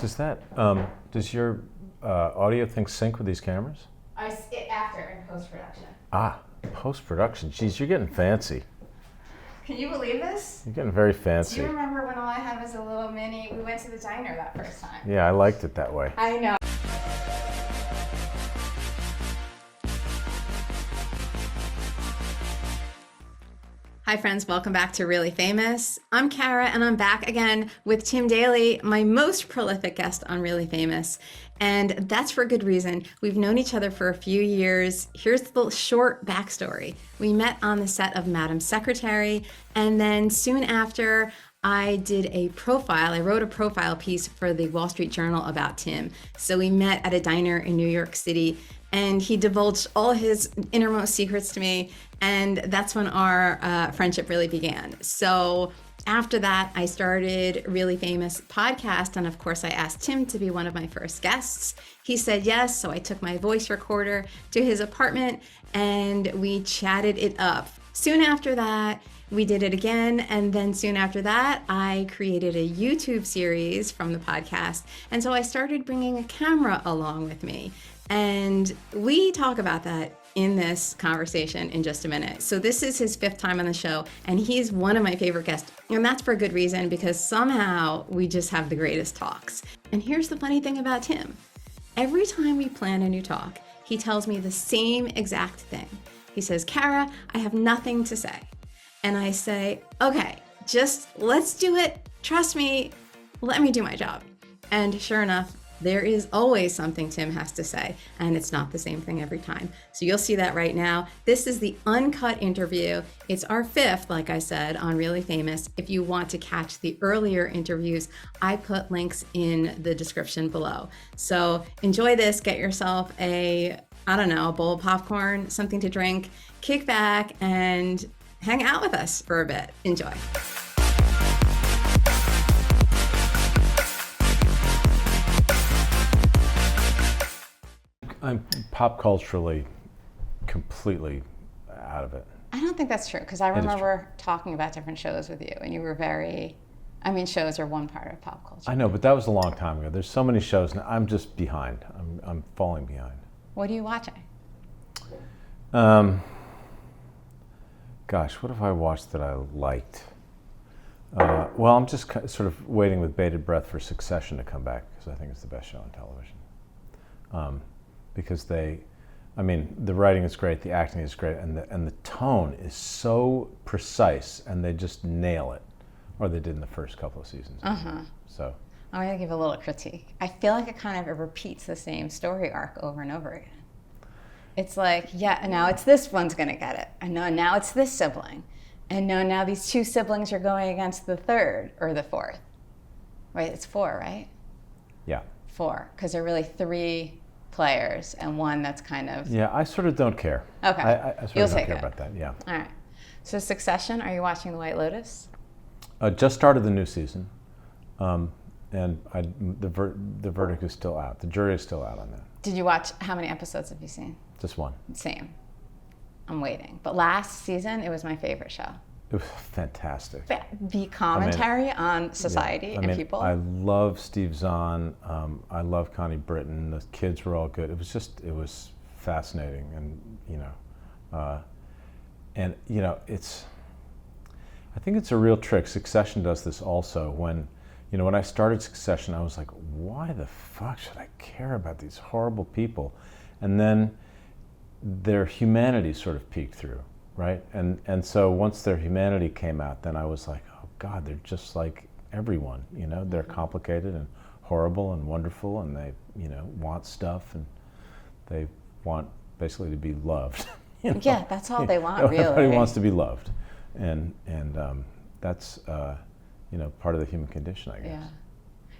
Does your audio thing sync with these cameras? After in post-production. Post-production. Geez, you're getting fancy. Can you believe this? You're getting very fancy. Do you remember when all I had was a little mini? We went to the diner that first time. Yeah, I liked it that way. I know. Hi friends, welcome back to Really Famous. I'm Kara and I'm back again with Tim Daly, my most prolific guest on Really Famous. And that's for a good reason. We've known each other for a few years. Here's the short backstory. We met on the set of Madam Secretary, and then soon after I did a profile. I wrote a profile piece for the Wall Street Journal about Tim. So we met at a diner in New York City, and he divulged all his innermost secrets to me, and that's when our friendship really began. So after that, I started Really Famous podcast, and of course I asked Tim to be one of my first guests. He said yes, so I took my voice recorder to his apartment, and we chatted it up. Soon after that, we did it again, and then soon after that, I created a YouTube series from the podcast, and so I started bringing a camera along with me. And we talk about that in this conversation in just a minute. So this is his 5th time on the show, and he's one of my favorite guests. And that's for a good reason, because somehow we just have the greatest talks. And here's the funny thing about Tim. Every time we plan a new talk, he tells me the same exact thing. He says, Kara, I have nothing to say. And I say, okay, just let's do it. Trust me, let me do my job. And sure enough, there is always something Tim has to say, and it's not the same thing every time. So you'll see that right now. This is the uncut interview. It's our 5th, like I said, on Really Famous. If you want to catch the earlier interviews, I put links in the description below. So enjoy this, get yourself a bowl of popcorn, something to drink, kick back, and hang out with us for a bit. Enjoy. I'm pop culturally completely out of it. I don't think that's true, because I remember talking about different shows with you, and you were shows are one part of pop culture. I know, but that was a long time ago. There's so many shows now. I'm just behind. I'm falling behind. What are you watching? Gosh, what have I watched that I liked? Well, I'm just sort of waiting with bated breath for Succession to come back, because I think it's the best show on television. Because the writing is great, the acting is great, and the tone is so precise, and they just nail it, or they did in the first couple of seasons. So I'm going to give a little critique. I feel like it repeats the same story arc over and over again. It's like, yeah, now it's this one's going to get it, and now it's this sibling, and now these 2 siblings are going against the 3rd or the 4th. Right? It's 4, right? Yeah. 4, because they're really 3 players and one that's kind of... Yeah, I sort of don't care. Okay. I sort of don't care about that, yeah. All right. So Succession, are you watching The White Lotus? Just started the new season, and the verdict is still out. The jury is still out on that. Did you watch, how many episodes have you seen? Just 1. Same. I'm waiting. But last season, it was my favorite show. It was fantastic. The commentary on society and people. I love Steve Zahn. I love Connie Britton. The kids were all good. It was fascinating, and I think it's a real trick. Succession does this also. When I started Succession, I was like, why the fuck should I care about these horrible people? And then their humanity sort of peeked through. Right? And so once their humanity came out, then I was like, oh God, they're just like everyone, they're complicated and horrible and wonderful, and they, want stuff, and they want basically to be loved. Yeah, that's all they want, really. Everybody wants to be loved. And that's, part of the human condition, I guess. Yeah.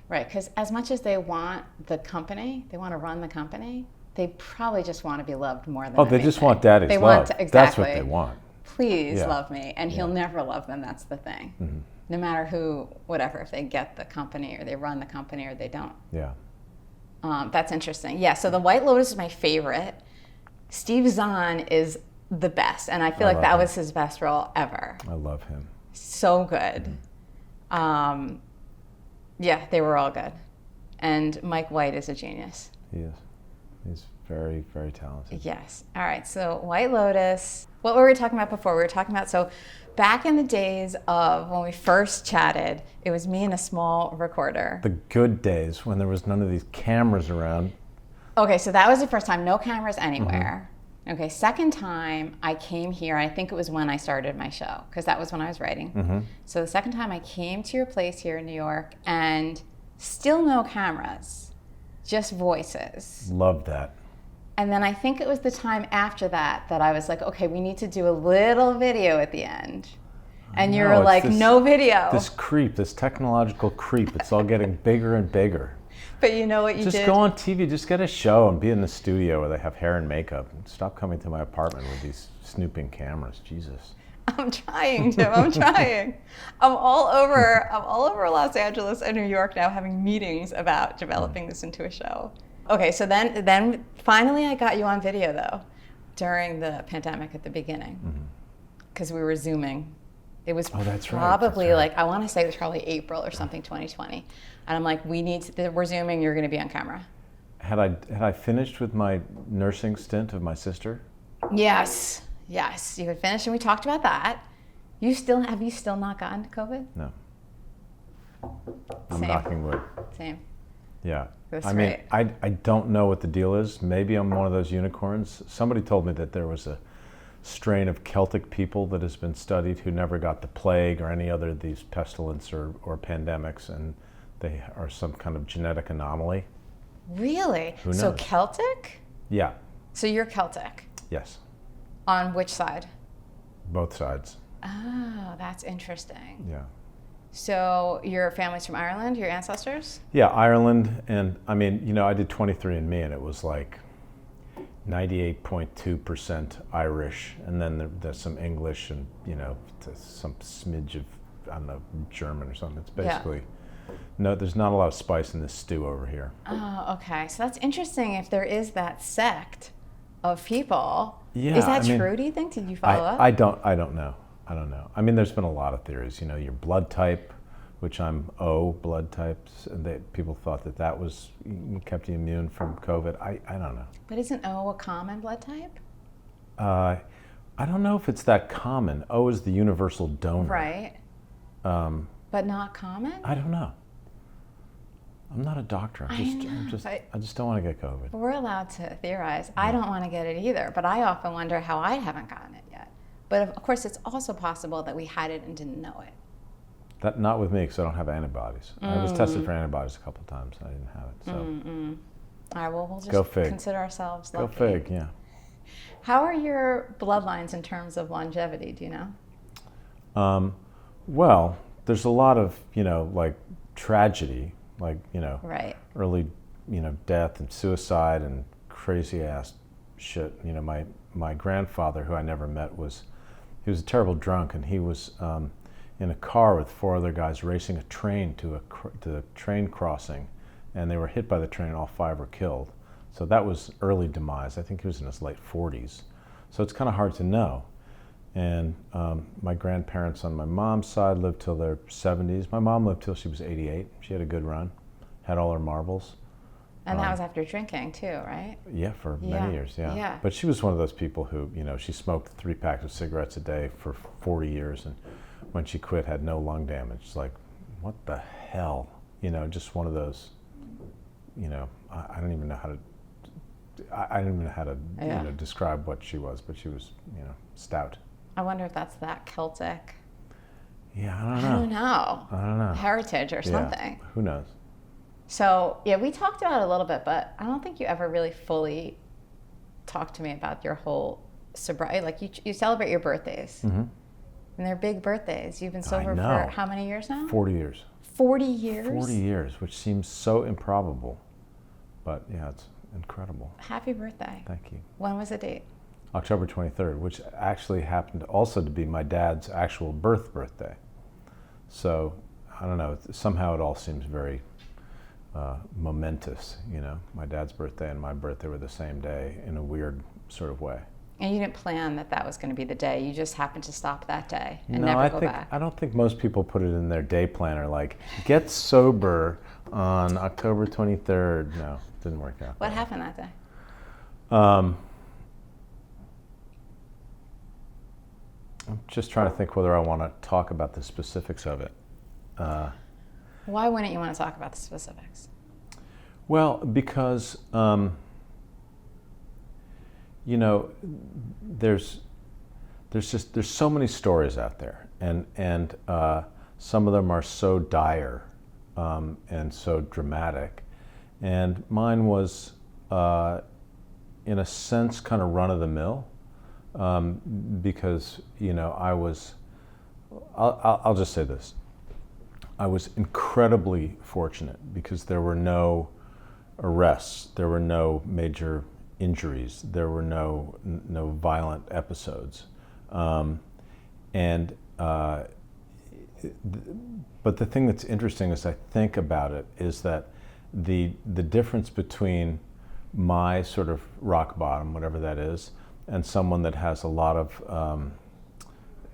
Right, because as much as they want the company, they want to run the company, they probably just want to be loved more than anything. They just want daddy's love. Exactly. That's what they want. Please love me. And he'll never love them, that's the thing. Mm-hmm. No matter who, whatever, if they get the company or they run the company or they don't. Yeah. That's interesting. Yeah, so The White Lotus is my favorite. Steve Zahn is the best, and I feel like that was his best role ever. I love him. So good. Mm-hmm. Yeah, they were all good. And Mike White is a genius. He is. He's very, very talented. Yes. All right. So White Lotus. What were we talking about before? We were talking about, so back in the days of when we first chatted, it was me and a small recorder. The good days when there was none of these cameras around. Okay, so that was the first time, no cameras anywhere. Okay, second time I came here, I think it was when I started my show, because that was when I was writing. So the second time I came to your place here in New York, and still no cameras, just voices. Loved that. And then I think it was the time after that that I was like, okay, we need to do a little video at the end. And you were like, no video. This creep, this technological creep, it's all getting bigger and bigger. But you know what you did? Just go on TV, just get a show and be in the studio where they have hair and makeup. And stop coming to my apartment with these snooping cameras, Jesus. I'm trying, Tim, I'm trying. I'm all over Los Angeles and New York now having meetings about developing this into a show. Okay, so then finally I got you on video though, during the pandemic at the beginning, because we were Zooming. It was probably like, I want to say it was probably April or something, 2020. And I'm like, we're Zooming, you're going to be on camera. Had I finished with my nursing stint of my sister? Yes, you had finished and we talked about that. Have you still not gotten COVID? No. I'm Same. knocking wood. Same. Yeah. That's I mean, right. I don't know what the deal is. Maybe I'm one of those unicorns. Somebody told me that there was a strain of Celtic people that has been studied who never got the plague or any other of these pestilence or pandemics, and they are some kind of genetic anomaly. Really? Who knows? So Celtic? Yeah. So you're Celtic? Yes. On which side? Both sides. Oh, that's interesting. Yeah. So your family's from Ireland, your ancestors? Yeah, Ireland, and I mean, I did 23andMe, and it was like 98.2% Irish, and then there's some English and, some smidge of, I don't know, German or something. It's basically, no, there's not a lot of spice in this stew over here. Oh, okay. So that's interesting if there is that sect of people. Yeah. Is that true, do you think? Did you follow up? I don't know. I mean, there's been a lot of theories, your blood type, which I'm O blood types, and people thought that was kept you immune from COVID. I don't know. But isn't O a common blood type? I don't know if it's that common. O is the universal donor. Right. But not common? I don't know. I'm not a doctor. I just don't want to get COVID. We're allowed to theorize. I don't want to get it either, but I often wonder how I haven't gotten it yet. But of course, it's also possible that we had it and didn't know it. That not with me, because I don't have antibodies. I was tested for antibodies a couple of times, and I didn't have it. So. All right, well, we'll just consider ourselves lucky. Go fig, yeah. How are your bloodlines in terms of longevity? Do you know? Well, there's a lot of like tragedy, like right. early death and suicide and crazy ass shit. My grandfather, who I never met, he was a terrible drunk, and he was in a car with 4 other guys racing a train to the train crossing, and they were hit by the train, and all 5 were killed. So that was early demise. I think he was in his late 40s. So it's kind of hard to know. And my grandparents on my mom's side lived till their 70s. My mom lived till she was 88. She had a good run, had all her marbles. And that was after drinking too, right? Yeah, for many years, yeah. But she was one of those people who, she smoked 3 packs of cigarettes a day for 40 years, and when she quit, had no lung damage. It's like, what the hell? Just one of those, I don't even know how to, describe what she was, but she was, stout. I wonder if that's that Celtic. Yeah, I don't know. Heritage or something. Who knows? So, we talked about it a little bit, but I don't think you ever really fully talked to me about your whole sobriety. Like, you celebrate your birthdays. Mm-hmm. And they're big birthdays. You've been sober for how many years now? 40 years. 40 years? 40 years, which seems so improbable. But, yeah, it's incredible. Happy birthday. Thank you. When was the date? October 23rd, which actually happened also to be my dad's actual birthday. So, I don't know, somehow it all seems very momentous, My dad's birthday and my birthday were the same day in a weird sort of way. And you didn't plan that was going to be the day. You just happened to stop that day and No, never go back. I don't think most people put it in their day planner, like, get sober on October 23rd. No, it didn't work out. What happened that day? I'm just trying to think whether I want to talk about the specifics of it. Why wouldn't you want to talk about the specifics? Well, because, you know, there's so many stories out there, and some of them are so dire and so dramatic, and mine was, in a sense, kind of run of the mill, because, you know, I'll just say this. I was incredibly fortunate because there were no arrests, there were no major injuries, there were no violent episodes, but the thing that's interesting as I think about it is that the difference between my sort of rock bottom, whatever that is, and someone that has a lot of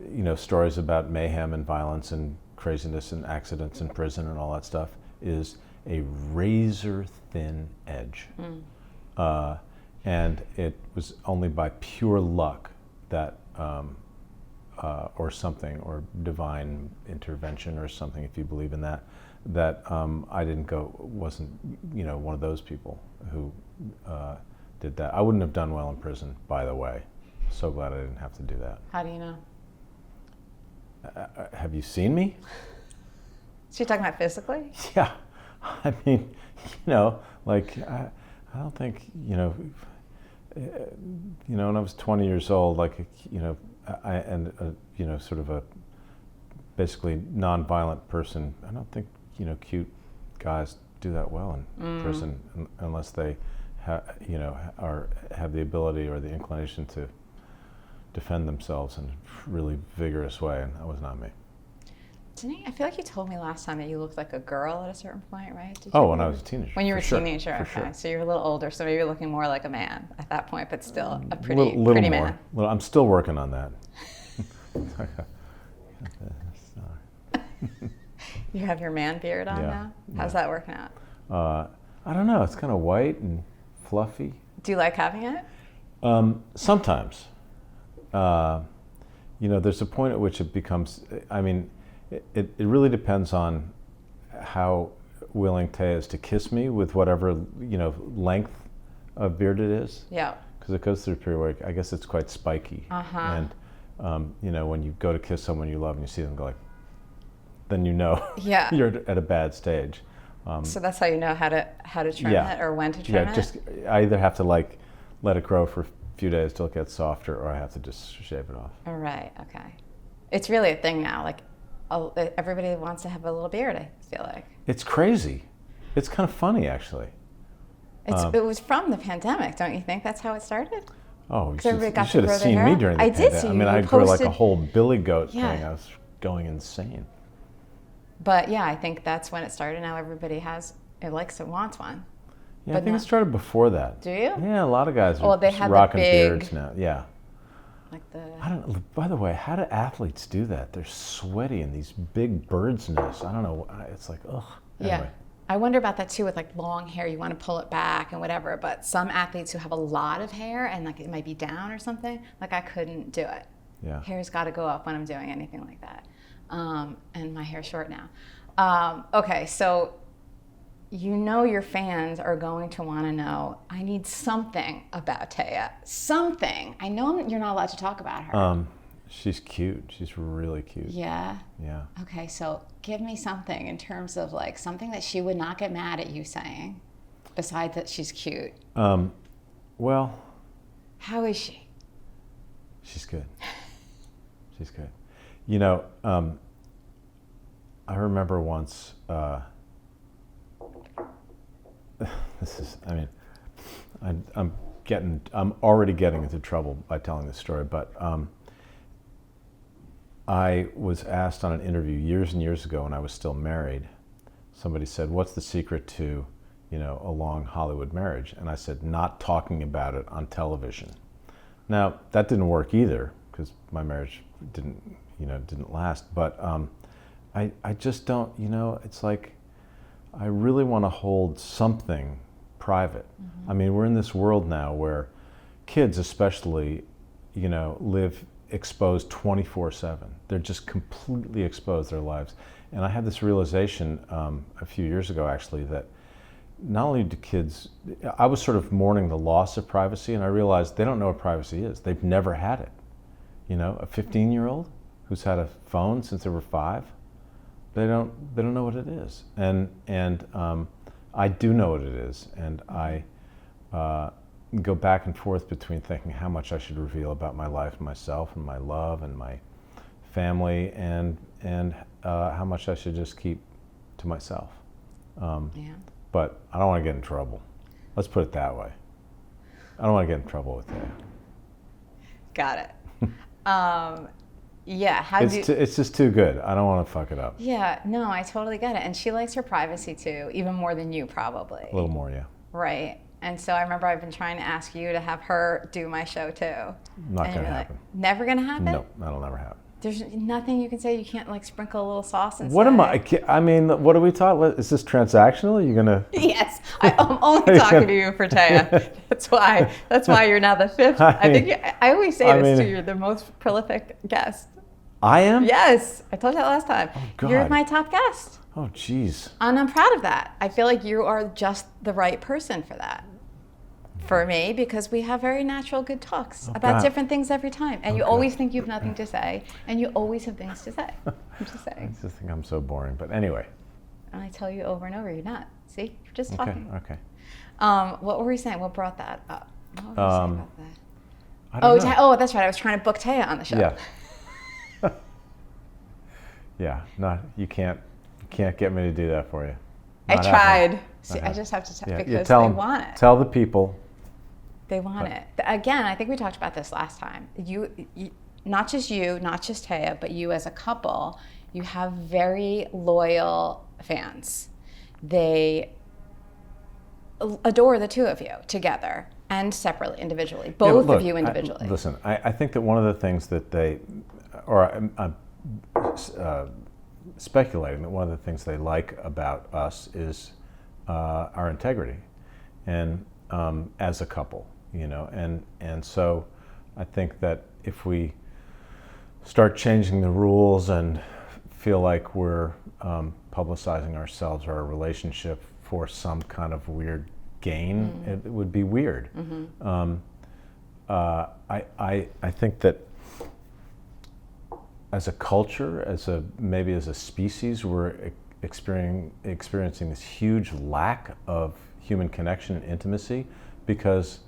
you know, stories about mayhem and violence and craziness and accidents in prison and all that stuff, is a razor thin edge. And it was only by pure luck that, or something, or divine intervention or something, if you believe in that, that I wasn't, you know, one of those people who did that. I wouldn't have done well in prison, by the way. So glad I didn't have to do that. How do you know? Have you seen me? So you're talking about physically? Yeah. I mean, you know, like, I don't think, you know, when I was 20 years old, like, you know, you know, sort of a basically non-violent person, I don't think, you know, cute guys do that well in prison unless they, you know, have the ability or the inclination to defend themselves in a really vigorous way, and that was not me. I feel like you told me last time that you looked like a girl at a certain point, right? When I was a teenager. When you were a teenager, okay. Sure. So you're a little older, so maybe you're looking more like a man at that point, but still a pretty man. Well, I'm still working on that. You have your man beard on now? How's that working out? I don't know. It's kind of white and fluffy. Do you like having it? Sometimes. You know, there's a point at which it becomes, I mean, it really depends on how willing Taya is to kiss me with whatever, you know, length of beard it is. Yeah. Because it goes through a period where I guess it's quite spiky. And, you know, when you go to kiss someone you love and you see them go like, then you know you're at a bad stage. So that's how you know how to trim it or when to trim it? Yeah, I either have to like let it grow for a few days till it gets softer, or I have to just shave it off. All right, okay. It's really a thing now. Like, everybody wants to have a little beard, I feel like. It's crazy. It's kind of funny, actually. It was from the pandemic, don't you think? That's how it started? Oh, you should have seen me during the pandemic. I did see you. I mean, I grew like a whole billy goat thing. I was going insane. But yeah, I think that's when it started. Now everybody wants one. Yeah, I think it started before that. Do you? Yeah, a lot of guys are rocking beards now. Yeah. Like the. I don't know. By the way, how do athletes do that? They're sweaty in these big bird's nests. I don't know. It's like, ugh. Anyway. Yeah. I wonder about that too with like long hair. You want to pull it back and whatever. But some athletes who have a lot of hair and like it might be down or something, like I couldn't do it. Yeah. Hair's got to go up when I'm doing anything like that. And my hair's short now. Okay, so you know your fans are going to want to know, I need something about Taya. Something. I know you're not allowed to talk about her. She's cute. She's really cute. Yeah? Yeah. Okay, so give me something in terms of like something that she would not get mad at you saying, besides that she's cute. Well. How is she? She's good. She's good. You know, I remember once, this is, I mean, I'm already getting into trouble by telling this story, but I was asked on an interview years and years ago when I was still married. Somebody said, what's the secret to, you know, a long Hollywood marriage? And I said, not talking about it on television. Now, that didn't work either, because my marriage didn't last. But I just don't, it's like, I really want to hold something private. I mean, we're in this world now where kids especially, live exposed 24/7. They're just completely exposed their lives. And I had this realization a few years ago, actually, that not only do kids, I was sort of mourning the loss of privacy, and I realized they don't know what privacy is. They've never had it. A 15-year-old who's had a phone since they were 5, they don't know what it is. And I do know what it is, and I go back and forth between thinking how much I should reveal about my life and myself and my love and my family, and how much I should just keep to myself. But I don't want to get in trouble. Let's put it that way. I don't want to get in trouble with that. Got it. Yeah. It's just too good. I don't want to fuck it up. Yeah. No, I totally get it. And she likes her privacy too, even more than you probably. A little more, yeah. Right. And so I remember I've been trying to ask you to have her do my show too. Not going to happen. Never going to happen? No, that'll never happen. There's nothing you can say. You can't like sprinkle a little sauce and What am I mean, what are we talking? Is this transactional? Are you gonna? Yes, I'm only talking to you for Taya. That's why you're now the 5th. I always say this to you. You're the most prolific guest. I am? Yes, I told you that last time. Oh, God. You're my top guest. Oh, jeez. And I'm proud of that. I feel like you are just the right person for that. For me, because we have very natural good talks about different things every time. And you always think you have nothing to say, and you always have things to say. I'm just saying. I just think I'm so boring, but anyway. And I tell you over and over, you're not. See, you're just talking. Okay. What were we saying? What brought that up? What were we saying about that? I don't know. That's right. I was trying to book Taya on the show. Yeah. Yeah. You can't get me to do that for you. I tried. See, I just have to because they want it. Tell the people. They want it. Again, I think we talked about this last time. You, not just Taya, but you as a couple, you have very loyal fans. They adore the two of you together and separately, individually, both of you individually. Listen, I think that one of the things that I'm speculating that one of the things they like about us is our integrity, and as a couple. And so I think that if we start changing the rules and feel like we're publicizing ourselves or our relationship for some kind of weird gain, it would be weird. I think that as a culture, maybe as a species, we're experiencing this huge lack of human connection and intimacy because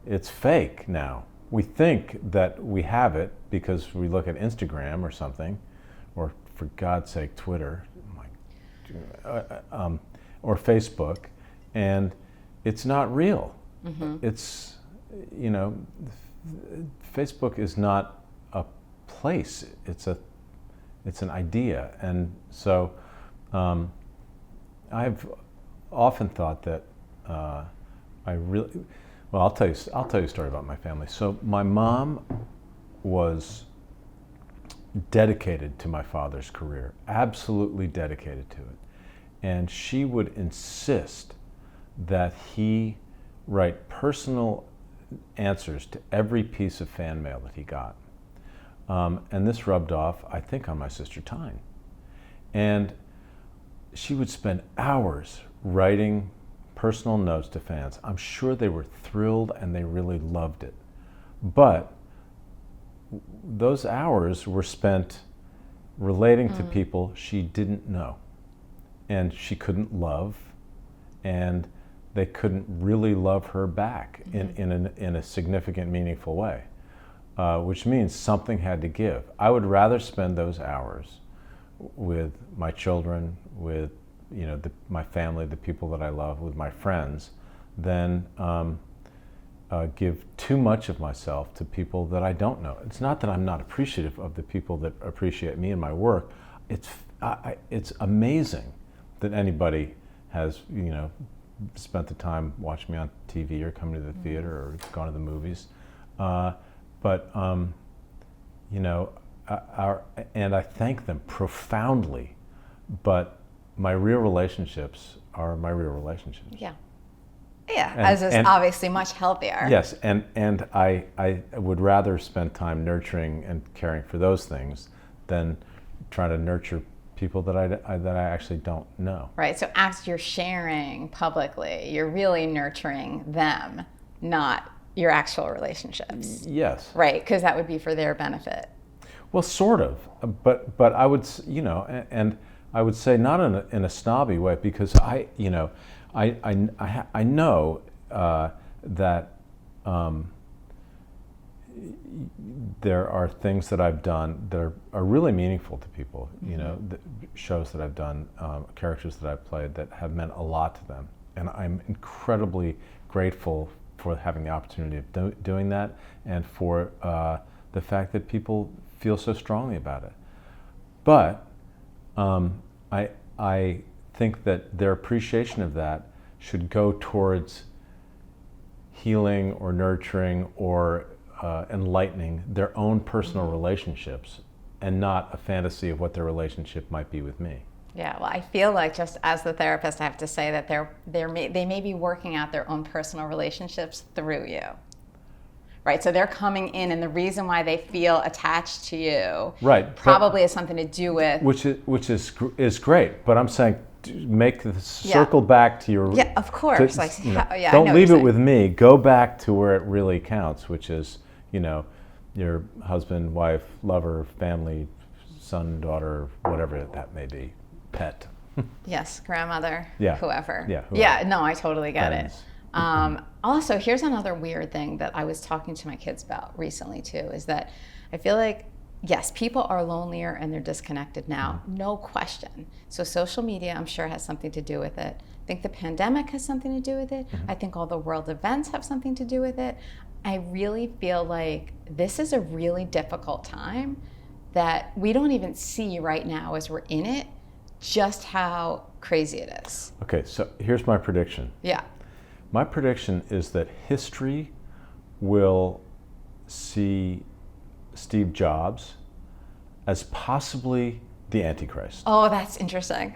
it's fake now. We think that we have it because we look at Instagram or something, or for God's sake, Twitter, or Facebook, and it's not real. It's, Facebook is not a place. It's an idea, and so I've often thought that Well, I'll tell you a story about my family. So my mom was dedicated to my father's career, absolutely dedicated to it. And she would insist that he write personal answers to every piece of fan mail that he got. And this rubbed off, I think, on my sister Taya. And she would spend hours writing personal notes to fans. I'm sure they were thrilled and they really loved it. But those hours were spent relating to people she didn't know and she couldn't love, and they couldn't really love her back in a significant, meaningful way, which means something had to give. I would rather spend those hours with my children, with my family, the people that I love, with my friends, than give too much of myself to people that I don't know. It's not that I'm not appreciative of the people that appreciate me and my work. It's amazing that anybody has spent the time watching me on TV or coming to the theater or gone to the movies. but you know, and I thank them profoundly, but my real relationships are my real relationships. Yeah. Yeah, as is obviously much healthier. Yes, and I would rather spend time nurturing and caring for those things than trying to nurture people that I actually don't know. Right, so as you're sharing publicly, you're really nurturing them, not your actual relationships. Yes. Right, because that would be for their benefit. Well, sort of, but I would, you know, and I would say not in a snobby way, because I know that there are things that I've done that are really meaningful to people. You know, the shows that I've done, characters that I've played that have meant a lot to them, and I'm incredibly grateful for having the opportunity of doing that, and for the fact that people feel so strongly about it. But I think that their appreciation of that should go towards healing or nurturing or enlightening their own personal relationships, and not a fantasy of what their relationship might be with me. Yeah, well, I feel like, just as the therapist, I have to say that they may be working out their own personal relationships through you. Right, so they're coming in, and the reason why they feel attached to you, right, probably has something to do with which is great. But I'm saying, make the circle back to your of course. Don't leave it with me. Go back to where it really counts, which is, you know, your husband, wife, lover, family, son, daughter, whatever that may be, pet. Yes, grandmother, whoever. Yeah, no, I totally get friends. it. Also, here's another weird thing that I was talking to my kids about recently too, is that I feel like, yes, people are lonelier and they're disconnected now, no question. So social media, I'm sure, has something to do with it. I think the pandemic has something to do with it. I think all the world events have something to do with it. I really feel like this is a really difficult time that we don't even see right now as we're in it, just how crazy it is. Okay, so here's my prediction. Yeah. My prediction is that history will see Steve Jobs as possibly the Antichrist. Oh, that's interesting.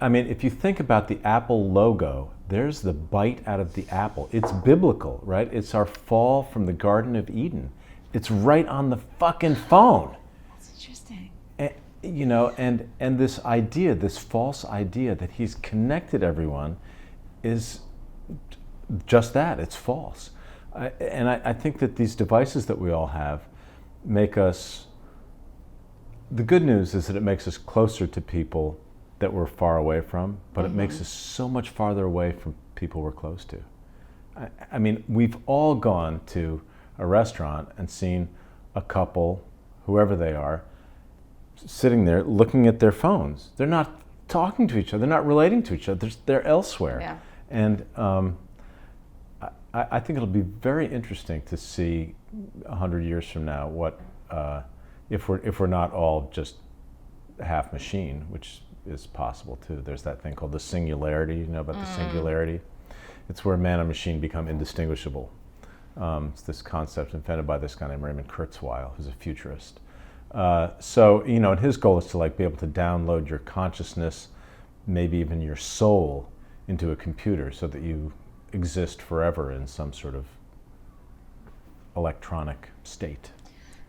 I mean, if you think about the Apple logo, there's the bite out of the apple. It's biblical, right? It's our fall from the Garden of Eden. It's right on the fucking phone. That's interesting. And, you know, and this idea, this false idea that he's connected everyone, is just that. It's false. I think that these devices that we all have make us, the good news is that it makes us closer to people that we're far away from, but it makes us so much farther away from people we're close to. I mean, we've all gone to a restaurant and seen a couple, whoever they are, sitting there looking at their phones. They're not talking to each other, they're not relating to each other, they're elsewhere. Yeah. And I think it'll be very interesting to see 100 years from now what, if we're not all just half machine, which is possible too. There's that thing called the singularity. You know about the singularity? It's where man and machine become indistinguishable. It's this concept invented by this guy named Raymond Kurzweil, who's a futurist. So, you know, and his goal is to like be able to download your consciousness, maybe even your soul, into a computer so that you exist forever in some sort of electronic state.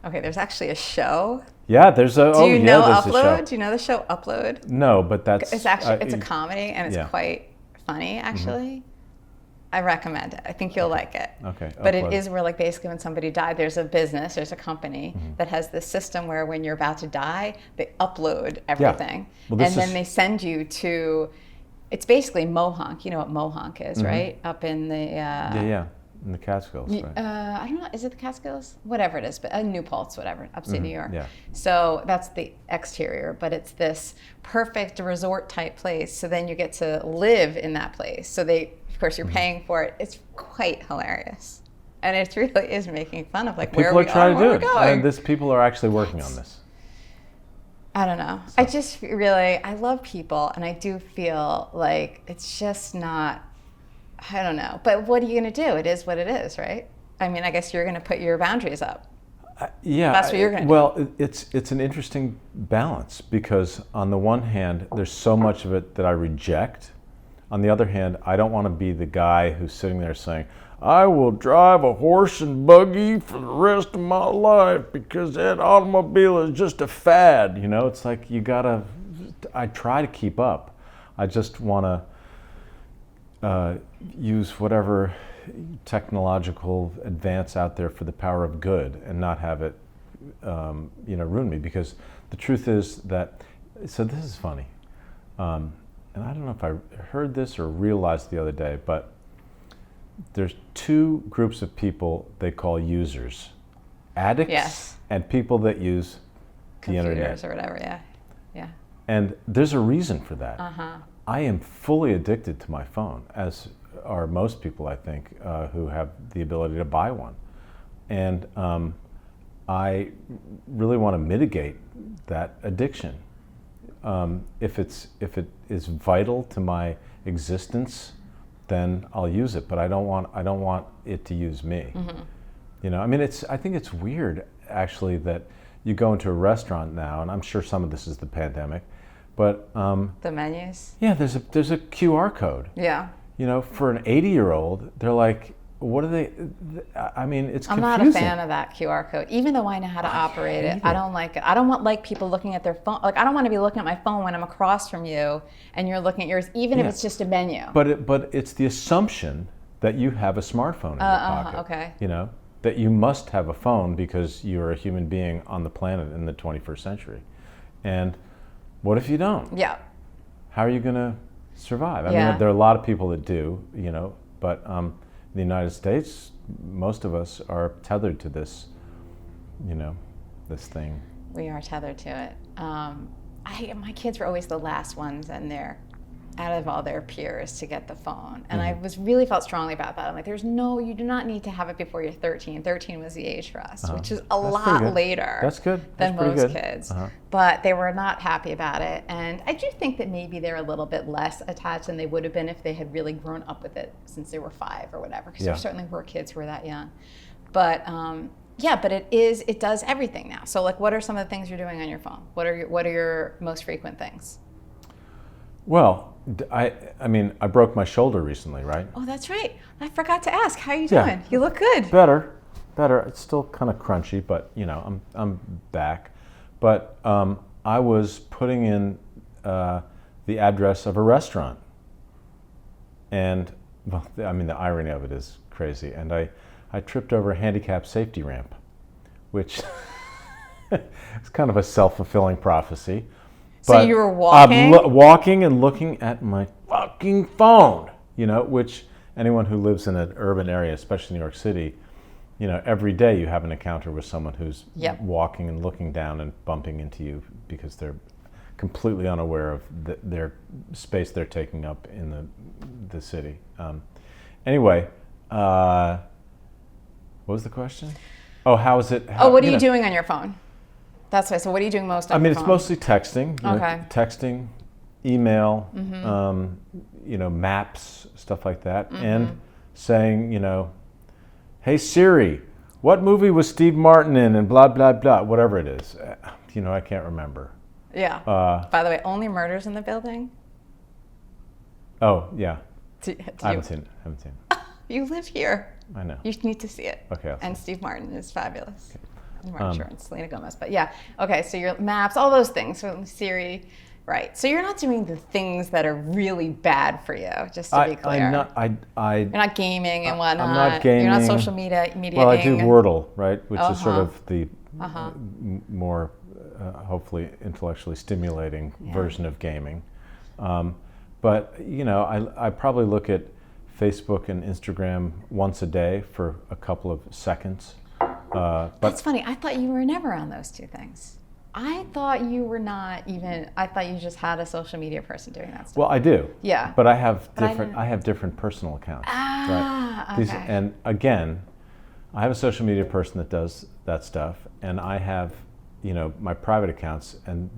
Okay, there's actually a show. Yeah, there's a. Do you know there's Upload? a show. Do you know the show Upload? No, but that's. It's actually it's a comedy, and it's quite funny actually. I recommend it. I think you'll like it. Okay. But Upload. it is where, like, basically when somebody died, there's a business, there's a company that has this system where when you're about to die, they upload everything, Well, and then they send you to. It's basically Mohonk. You know what Mohonk is, right? Up in the. Yeah. In the Catskills, right? I don't know. Is it the Catskills? Whatever it is, but New Paltz, whatever, upstate New York. Yeah. So that's the exterior, but it's this perfect resort type place. So then you get to live in that place. So of course, you're paying for it. It's quite hilarious, and it really is making fun of like people where are trying to do it, going. and people are actually working on this. I don't know. I just really, I love people, and I do feel like it's just not. I don't know. But what are you going to do? It is what it is, right? I mean, I guess you're going to put your boundaries up. Yeah, that's what you're going to do. Well, it's an interesting balance, because on the one hand, there's so much of it that I reject. On the other hand, I don't want to be the guy who's sitting there saying, I will drive a horse and buggy for the rest of my life because that automobile is just a fad. You know, it's like I try to keep up. I just want to use whatever technological advance out there for the power of good and not have it, ruin me. Because the truth is that, so this is funny. And I don't know if I heard this or realized the other day, but there's two groups of people they call users: addicts and people that use the internet. Computers or whatever, yeah. And there's a reason for that. I am fully addicted to my phone, as are most people, I think, who have the ability to buy one. And I really want to mitigate that addiction. If it is vital to my existence, then I'll use it. But I don't want it to use me. You know, I mean, I think it's weird actually that you go into a restaurant now, and I'm sure some of this is the pandemic, but the menus. Yeah, there's a QR code. Yeah. You know, for an 80-year-old, they're like, what are they? I mean, it's confusing. I'm not a fan of that QR code, even though I know how to operate it. I don't like it. I don't want people looking at their phone. Like, I don't want to be looking at my phone when I'm across from you and you're looking at yours, even if it's just a menu. But it's the assumption that you have a smartphone in your pocket. Okay. You know, that you must have a phone because you're a human being on the planet in the 21st century. And what if you don't? Yeah. How are you going to survive? I mean, there are a lot of people that do, you know, but in the United States, most of us are tethered to this, you know, this thing. We are tethered to it. My kids were always the last ones, and they're out of all their peers to get the phone. And I really felt strongly about that. I'm like, you do not need to have it before you're 13. 13 was the age for us, which is a lot later than most kids. But they were not happy about it. And I do think that maybe they're a little bit less attached than they would have been if they had really grown up with it since they were 5 or whatever, because there certainly were kids who were that young. But but it does everything now. So like, what are some of the things you're doing on your phone? What are your most frequent things? Well, I mean, I broke my shoulder recently, right? Oh, that's right. I forgot to ask. How are you doing? You look good. Better. It's still kind of crunchy, but you know, I'm back. But I was putting in the address of a restaurant, and well, I mean, the irony of it is crazy. And I tripped over a handicap safety ramp, which is kind of a self-fulfilling prophecy. So you were walking? Walking and looking at my fucking phone, you know, which anyone who lives in an urban area, especially New York City, you know, every day you have an encounter with someone who's walking and looking down and bumping into you because they're completely unaware of their space they're taking up in the city. Anyway, what was the question? Oh, how is it? What are you doing on your phone? That's right. So what are you doing most on your phone? It's mostly texting. Okay. Texting, email, you know, maps, stuff like that. And saying, you know, hey Siri, what movie was Steve Martin in, and blah, blah, blah, whatever it is. You know, I can't remember. Yeah. By the way, only Murders in the Building? Oh, yeah. I haven't seen it. You live here. I know. You need to see it. Okay. And Steve Martin is fabulous. Okay. And Martin Short and Selena Gomez. But yeah, okay, so your maps, all those things, so Siri, right. So you're not doing the things that are really bad for you, just to be clear. I'm not, you're not gaming and whatnot. I'm not gaming. You're not social media. Well, I do Wordle, right, which is sort of the more, hopefully, intellectually stimulating version of gaming. But, you know, I probably look at Facebook and Instagram once a day for a couple of seconds. That's funny. I thought you were never on those two things. I thought you were not even. I thought you just had a social media person doing that stuff. Well, I do. Yeah. But I have different personal accounts. Ah, right? okay. And again, I have a social media person that does that stuff, and I have, you know, my private accounts, and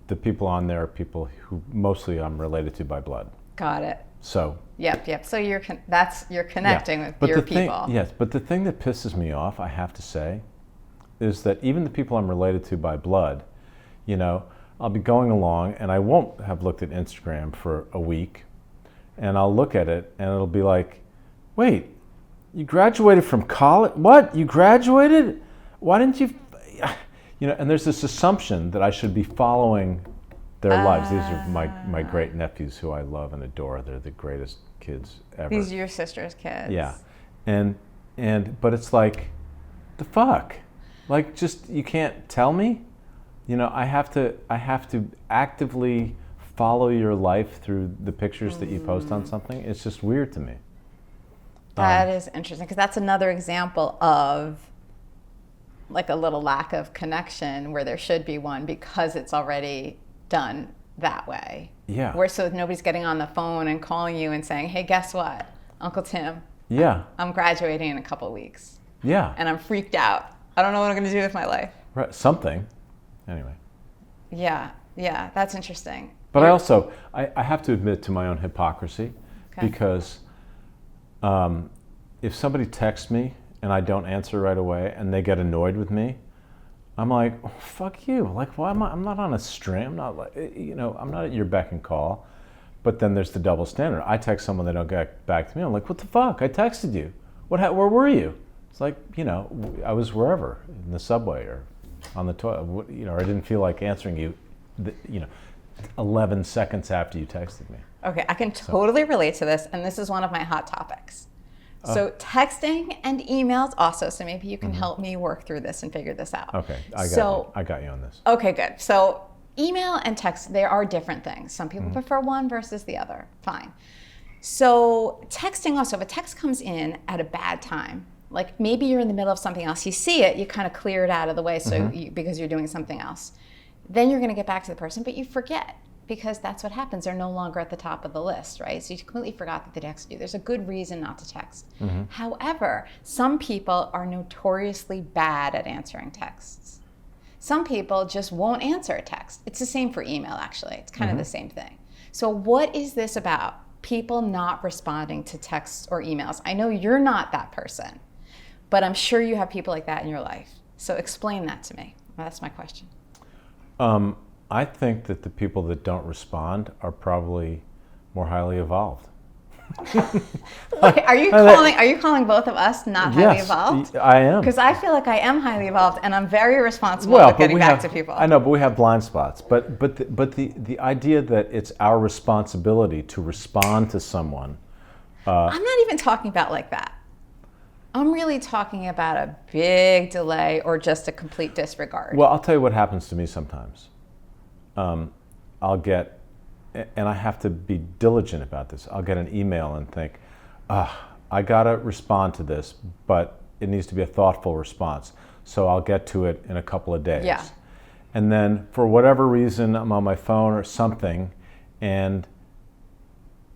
the people on there are people who mostly I'm related to by blood. Got it. So Yep. So you're connecting with your people. Yes, but the thing that pisses me off, I have to say, is that even the people I'm related to by blood, you know, I'll be going along and I won't have looked at Instagram for a week, and I'll look at it and it'll be like, wait, you graduated from college? What? You graduated? Why didn't you? You know, and there's this assumption that I should be following their lives. These are my great nephews who I love and adore. They're the greatest kids ever. These are your sister's kids. Yeah, but it's like, the fuck, like, just, you can't tell me. You know, I have to actively follow your life through the pictures that you post on something. It's just weird to me. That is interesting, because that's another example of like a little lack of connection where there should be one, because it's already done that way. Yeah. Where so nobody's getting on the phone and calling you and saying, hey, guess what, Uncle Tim? Yeah. I'm graduating in a couple of weeks. Yeah. And I'm freaked out. I don't know what I'm going to do with my life. Right. Something. Anyway. Yeah. That's interesting. But I also, I have to admit to my own hypocrisy, because if somebody texts me and I don't answer right away and they get annoyed with me, I'm like, oh, fuck you. Like, why am I'm not on a string. I'm not, like, you know, I'm not at your beck and call. But then there's the double standard. I text someone, they don't get back to me. I'm like, what the fuck? I texted you. Where were you? It's like, you know, I was wherever, in the subway or on the toilet, you know, or I didn't feel like answering you, you know, 11 seconds after you texted me. Okay, I can totally relate to this, and this is one of my hot topics. So texting and emails also, so maybe you can help me work through this and figure this out. Okay, I got you on this. Okay, good. So email and text, they are different things. Some people prefer one versus the other. Fine. So texting also, if a text comes in at a bad time, like maybe you're in the middle of something else, you see it, you kind of clear it out of the way because you're doing something else. Then you're going to get back to the person, but you forget, because that's what happens. They're no longer at the top of the list, right? So you completely forgot that they texted you. There's a good reason not to text. However, some people are notoriously bad at answering texts. Some people just won't answer a text. It's the same for email, actually. It's kind of the same thing. So what is this about? People not responding to texts or emails. I know you're not that person, but I'm sure you have people like that in your life. So explain that to me. Well, that's my question. I think that the people that don't respond are probably more highly evolved. Wait, are you calling both of us not highly evolved? I am. Because I feel like I am highly evolved, and I'm very responsible at getting back to people. I know, but we have blind spots. But the idea that it's our responsibility to respond to someone. I'm not even talking about like that. I'm really talking about a big delay or just a complete disregard. Well, I'll tell you what happens to me sometimes. I'll get, and I have to be diligent about this, I'll get an email and think, I gotta respond to this, but it needs to be a thoughtful response. So I'll get to it in a couple of days. Yeah. And then for whatever reason, I'm on my phone or something, and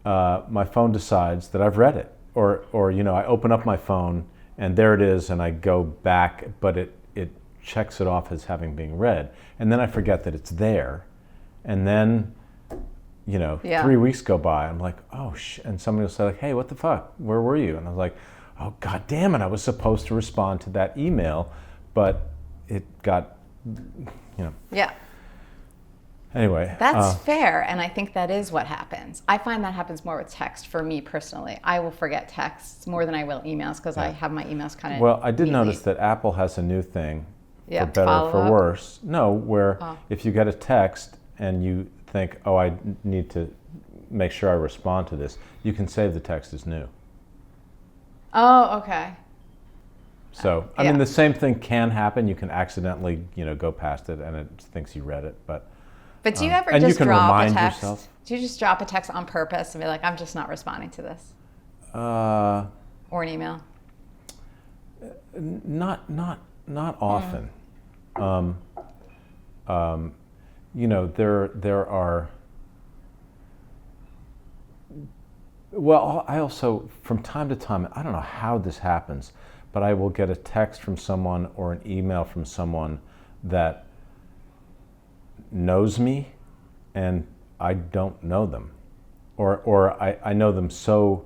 my phone decides that I've read it. Or you know, I open up my phone and there it is, and I go back, but it checks it off as having been read. And then I forget that it's there. And then, you know, 3 weeks go by. I'm like, oh, and somebody will say, like, hey, what the fuck? Where were you? And I was like, oh, God damn it. I was supposed to respond to that email, but it got, you know. Yeah. Anyway. That's fair, and I think that is what happens. I find that happens more with text for me personally. I will forget texts more than I will emails, because I have my emails kind of Well, I did notice that Apple has a new thing, for better or for worse. No, where if you get a text and you think, oh, I need to make sure I respond to this, you can save the text as new. Oh, okay. So, I mean, the same thing can happen. You can accidentally, you know, go past it and it thinks you read it, But do you ever just drop a text? Do you just drop a text on purpose and be like, I'm just not responding to this? Or an email? Not often. You know, there are. Well, I also, from time to time, I don't know how this happens, but I will get a text from someone or an email from someone that knows me, and I don't know them. or I know them so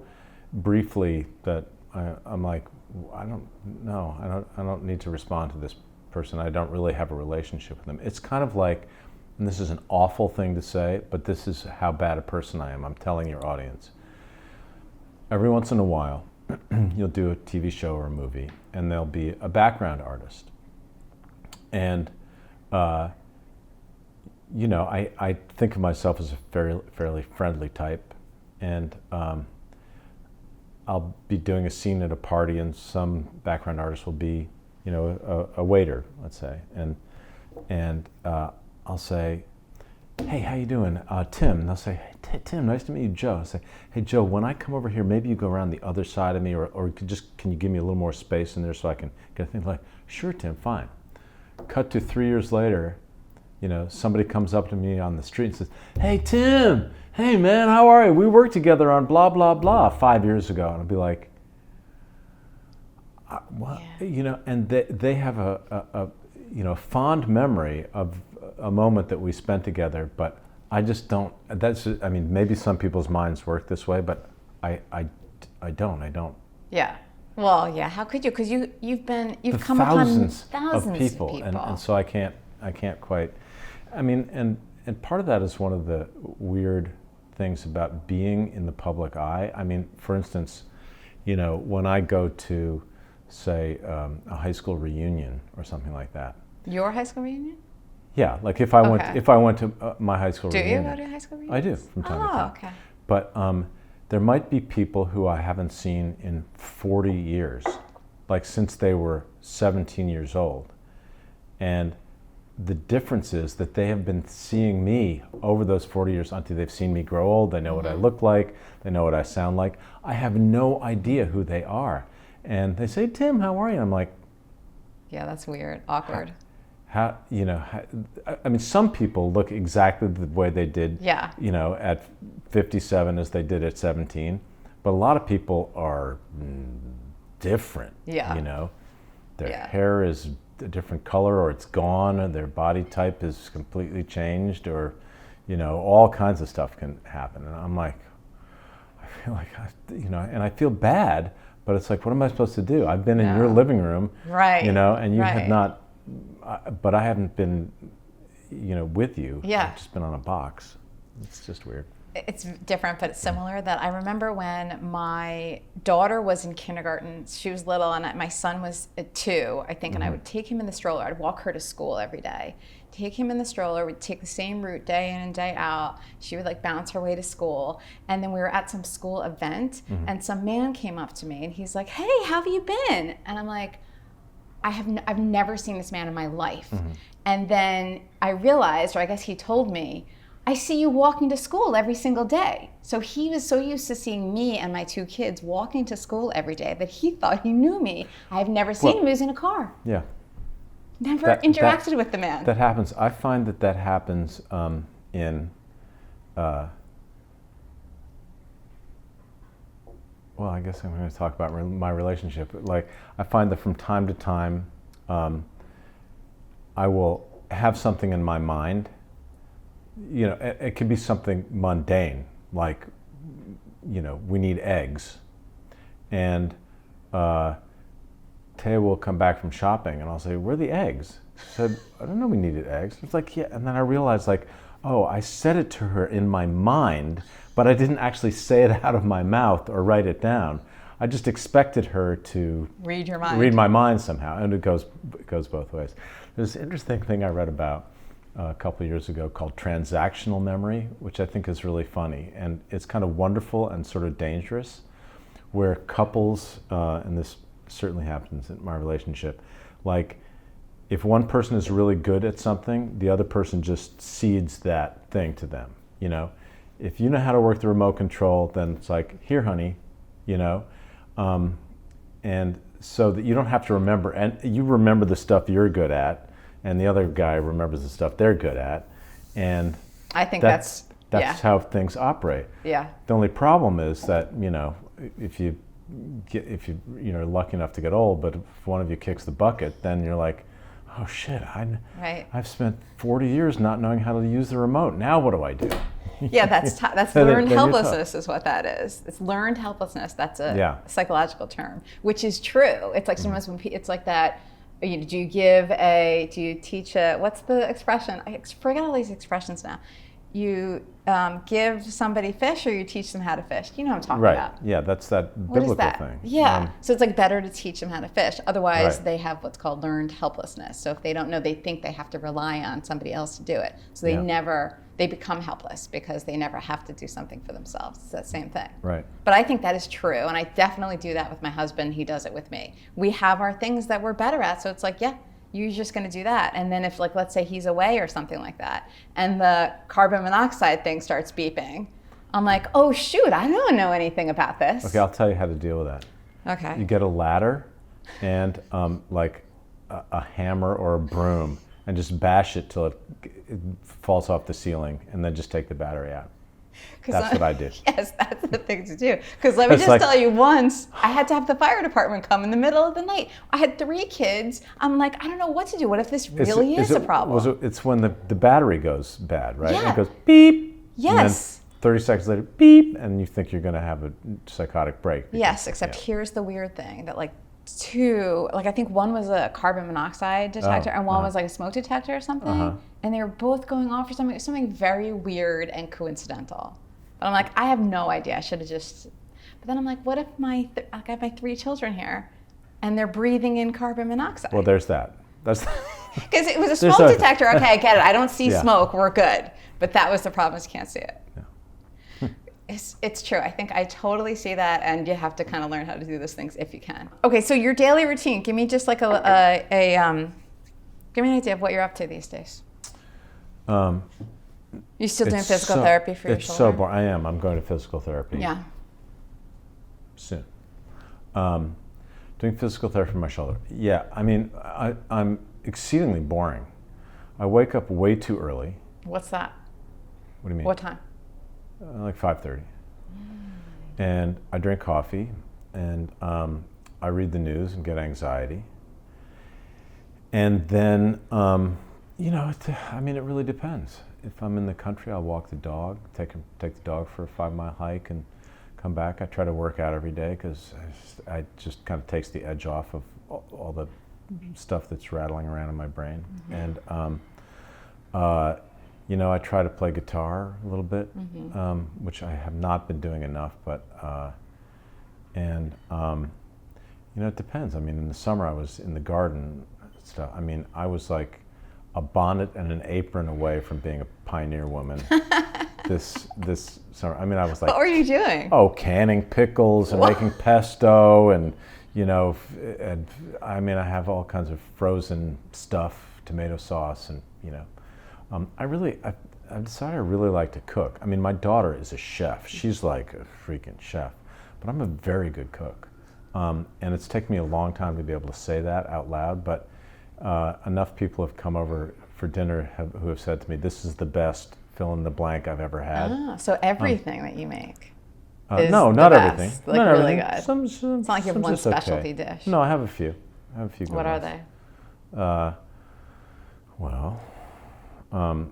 briefly that I'm like, I don't need to respond to this person. I don't really have a relationship with them. It's kind of like, and this is an awful thing to say, but this is how bad a person I am. I'm telling your audience. Every once in a while, you'll do a TV show or a movie, and there'll be a background artist. And, you know, I think of myself as a fairly friendly type, and I'll be doing a scene at a party, and some background artist will be, you know, a waiter, let's say, and I'll say, hey, how you doing? Tim. And they'll say, hey, Tim, nice to meet you, Joe. I'll say, hey, Joe, when I come over here, maybe you go around the other side of me, or can you give me a little more space in there so I can get a thing? Like, sure, Tim, fine. Cut to 3 years later, you know, somebody comes up to me on the street and says, hey, Tim, hey, man, how are you? We worked together on blah, blah, blah 5 years ago. And I'll be like, what? Yeah. You know, and they have a you know, fond memory of a moment that we spent together, but I just don't, I mean, maybe some people's minds work this way, but I don't. Yeah. Well, yeah, how could you? Because you've come thousands upon thousands of people. And so I can't quite, I mean, and part of that is one of the weird things about being in the public eye. I mean, for instance, you know, when I go to, say, a high school reunion or something like that. Your high school reunion? Yeah, like if I went to my high school reunion. Do you go to high school reunion? I do from time to time. Oh, okay. But there might be people who I haven't seen in 40 years, like since they were 17 years old. And the difference is that they have been seeing me over those 40 years until they've seen me grow old. They know what I look like. They know what I sound like. I have no idea who they are. And they say, Tim, how are you? I'm like, yeah, that's weird, awkward. How you know, I mean, some people look exactly the way they did, you know, at 57 as they did at 17, but a lot of people are different, you know. Their hair is a different color, or it's gone, or their body type is completely changed, or, you know, all kinds of stuff can happen. And I'm like, I feel like, you know, and I feel bad, but it's like, what am I supposed to do? I've been in your living room, you know, and you have not. But I haven't been, you know, with you. Yeah. I've just been on a box. It's just weird. It's different, but it's similar. That I remember when my daughter was in kindergarten, she was little, and my son was 2, I think, and I would take him in the stroller. I'd walk her to school every day. Take him in the stroller, we'd take the same route day in and day out. She would like bounce her way to school. And then we were at some school event, and some man came up to me, and he's like, hey, how have you been? And I'm like, I've never seen this man in my life. And then I realized, or I guess he told me, I see you walking to school every single day. So he was so used to seeing me and my 2 kids walking to school every day that he thought he knew me. I've never seen him. He was in a car. Yeah. Never interacted with the man. That happens. I find that happens in, well, I guess I'm going to talk about my relationship. Like, I find that from time to time, I will have something in my mind. You know, it could be something mundane, like, you know, we need eggs. And Taya will come back from shopping, and I'll say, where are the eggs? She said, I don't know we needed eggs. It's like, yeah. And then I realized, like, oh, I said it to her in my mind, but I didn't actually say it out of my mouth or write it down. I just expected her to read your mind, read my mind somehow, and it goes both ways. There's an interesting thing I read about a couple of years ago called transactional memory, which I think is really funny, and it's kind of wonderful and sort of dangerous, where couples, and this certainly happens in my relationship, like if one person is really good at something, the other person just cedes that thing to them, you know. If you know how to work the remote control, then it's like, here, honey, you know. And so that you don't have to remember, and you remember the stuff you're good at, and the other guy remembers the stuff they're good at. And I think that's how things operate. Yeah. The only problem is that, you know, if you know, lucky enough to get old, but if one of you kicks the bucket, then you're like, oh shit, I've spent 40 years not knowing how to use the remote. Now what do I do? Yeah, that's learned helplessness is what that is. It's learned helplessness. That's a psychological term, which is true. It's like sometimes when it's like that. Do you teach what's the expression? I forget all these expressions now. You give somebody fish, or you teach them how to fish. You know what I'm talking about? Yeah, that's that biblical thing. Yeah. So it's like better to teach them how to fish. Otherwise, they have what's called learned helplessness. So if they don't know, they think they have to rely on somebody else to do it. So they become helpless because they never have to do something for themselves. It's that same thing. Right. But I think that is true, and I definitely do that with my husband. He does it with me. We have our things that we're better at, so it's like, yeah, you're just going to do that. And then if, like, let's say he's away or something like that, and the carbon monoxide thing starts beeping, I'm like, oh, shoot, I don't know anything about this. Okay, I'll tell you how to deal with that. Okay. You get a ladder and like a hammer or a broom, and just bash it till it falls off the ceiling, and then just take the battery out. That's what I did. Yes, that's the thing to do. Because let me just tell you, once I had to have the fire department come in the middle of the night. I had 3 kids. I'm like, I don't know what to do. What if this really is a problem? It's when the battery goes bad, right? Yeah. And it goes beep. Yes. And then 30 seconds later, beep, and you think you're going to have a psychotic break. Yes, except here's the weird thing that I think one was a carbon monoxide detector and one was like a smoke detector or something. And they were both going off for something very weird and coincidental. But I'm like, I have no idea. I should have just. But then I'm like, what if I have my 3 children here, and they're breathing in carbon monoxide? Well, there's that. That's because it was a smoke detector. Okay, I get it. I don't see smoke. We're good. But that was the problem. Is you can't see it. Yeah. It's true. I think I totally see that, and you have to kind of learn how to do those things if you can. Okay, so your daily routine. Give me just like give me an idea of what you're up to these days. You still doing physical therapy for your shoulder? It's so boring. I am. I'm going to physical therapy. Yeah. Soon. Doing physical therapy for my shoulder. Yeah. I mean, I'm exceedingly boring. I wake up way too early. What's that? What do you mean? What time? Like 5:30. And I drink coffee, and I read the news and get anxiety. And then, it really depends. If I'm in the country, I'll walk the dog, take the dog for a 5-mile hike, and come back. I try to work out every day because I just kind of takes the edge off of all the stuff that's rattling around in my brain. And I try to play guitar a little bit, which I have not been doing enough. But it depends. I mean, in the summer I was in the garden stuff. I mean, I was like a bonnet and an apron away from being a pioneer woman. this summer. I mean, I was like, what were you doing? Oh, canning pickles and making pesto, and I mean, I have all kinds of frozen stuff, tomato sauce, and I've decided I really like to cook. I mean, my daughter is a chef. She's like a freaking chef, but I'm a very good cook. And it's taken me a long time to be able to say that out loud, but enough people have come over for dinner who have said to me, this is the best fill in the blank I've ever had. So everything that you make no, not everything. Like not really everything. good. It's not like you have one specialty dish. No, I have a few. Good What are ones. they?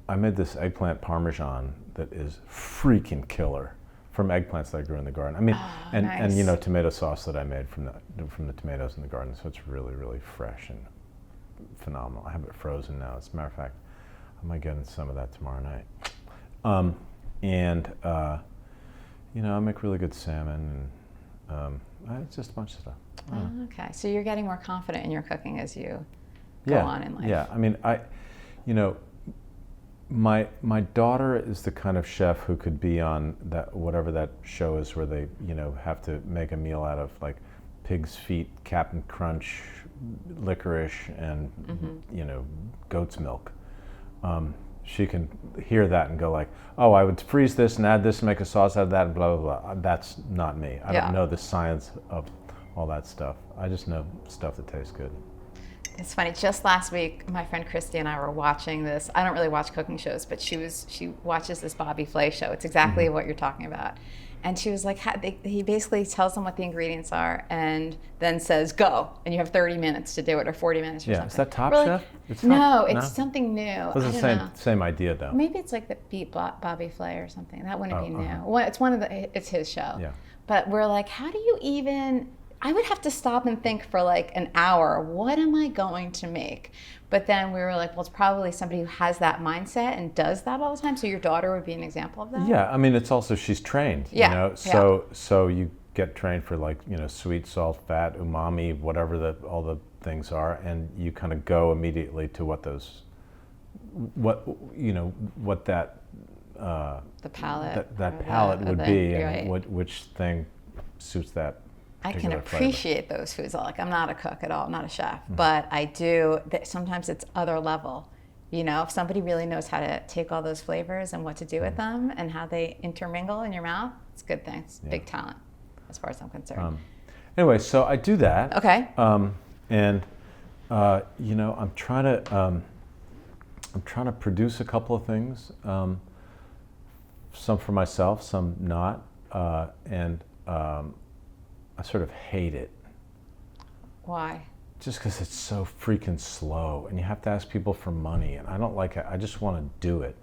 I made this eggplant parmesan that is freaking killer from eggplants that I grew in the garden. I mean, and tomato sauce that I made from the tomatoes in the garden. So it's really, really fresh and phenomenal. I have it frozen now. As a matter of fact, I might get into some of that tomorrow night. I make really good salmon, and it's just a bunch of stuff. Okay, so you're getting more confident in your cooking as you go on in life. Yeah, I mean, my daughter is the kind of chef who could be on that whatever that show is where they have to make a meal out of like pig's feet, Captain Crunch, licorice, and goat's milk. She can hear that and go like, oh, I would freeze this and add this and make a sauce out of that and blah, blah, blah. That's not me. I don't know the science of all that stuff. I just know stuff that tastes good. It's funny. Just last week, my friend Christy and I were watching this. I don't really watch cooking shows, but she watches this Bobby Flay show. It's exactly what you're talking about. And she was like, he basically tells them what the ingredients are and then says, go. And you have 30 minutes to do it, or 40 minutes or something. Is that Top We're Chef? Like, no, it's something new. It's the same idea, though. Maybe it's like the Beat Bobby Flay or something. That wouldn't be new. Well, it's his show. Yeah. But we're like, how do you even... I would have to stop and think for like an hour, what am I going to make? But then we were like, well, it's probably somebody who has that mindset and does that all the time. So your daughter would be an example of that? Yeah, I mean, it's also, she's trained, yeah. you know, so you get trained for like, you know, sweet, salt, fat, umami, whatever all the things are, and you kind of go immediately to what that, the palate. that palate would be, and right. which thing suits that. I can appreciate those foods. Like, I'm not a cook at all, I'm not a chef, but I do. Sometimes it's other level. You know, if somebody really knows how to take all those flavors and what to do with them and how they intermingle in your mouth, it's a good thing. It's big talent, as far as I'm concerned. Anyway, so I do that. Okay. And you know, I'm trying to produce a couple of things. Some for myself, some not, and. I sort of hate it. Why? Just because it's so freaking slow, and you have to ask people for money, and I don't like it. I just want to do it,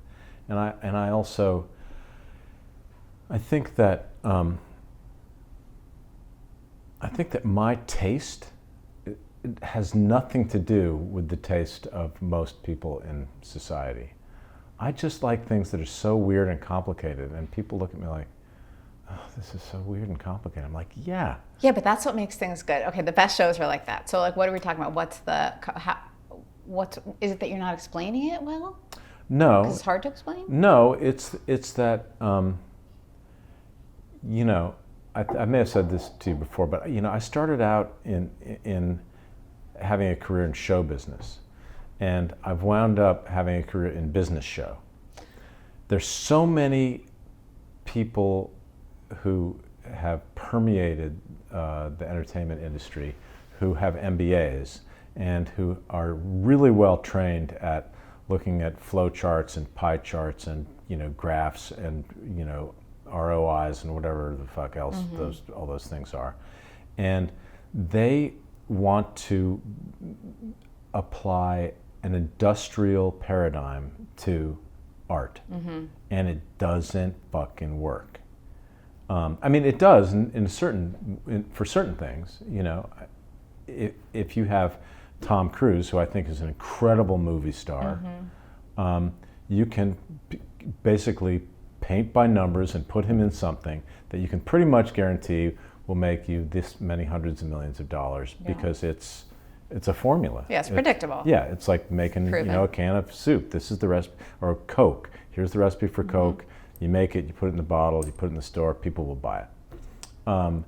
and I also, I think that my taste, it has nothing to do with the taste of most people in society. I just like things that are so weird and complicated, and people look at me like, oh, this is so weird and complicated. I'm like, yeah. Yeah, but that's what makes things good. Okay, the best shows are like that. So, like, what are we talking about? Is it that you're not explaining it well? No. 'Cause it's hard to explain? No, it's that, you know, I may have said this to you before, but, you know, I started out in having a career in show business, and I've wound up having a career in business show. There's so many people who have permeated the entertainment industry, who have MBAs, and who are really well trained at looking at flow charts and pie charts and, you know, graphs and, you know, ROIs and whatever the fuck else all those things are. And they want to apply an industrial paradigm to art, and it doesn't fucking work. I mean, it does for certain things. You know, if you have Tom Cruise, who I think is an incredible movie star, you can basically paint by numbers and put him in something that you can pretty much guarantee will make you this many hundreds of millions of dollars, because it's a formula. Yeah, it's predictable. Yeah, it's like making you know, a can of soup. This is the recipe, or Coke. Here's the recipe for Coke. You make it, you put it in the bottle, you put it in the store, people will buy it.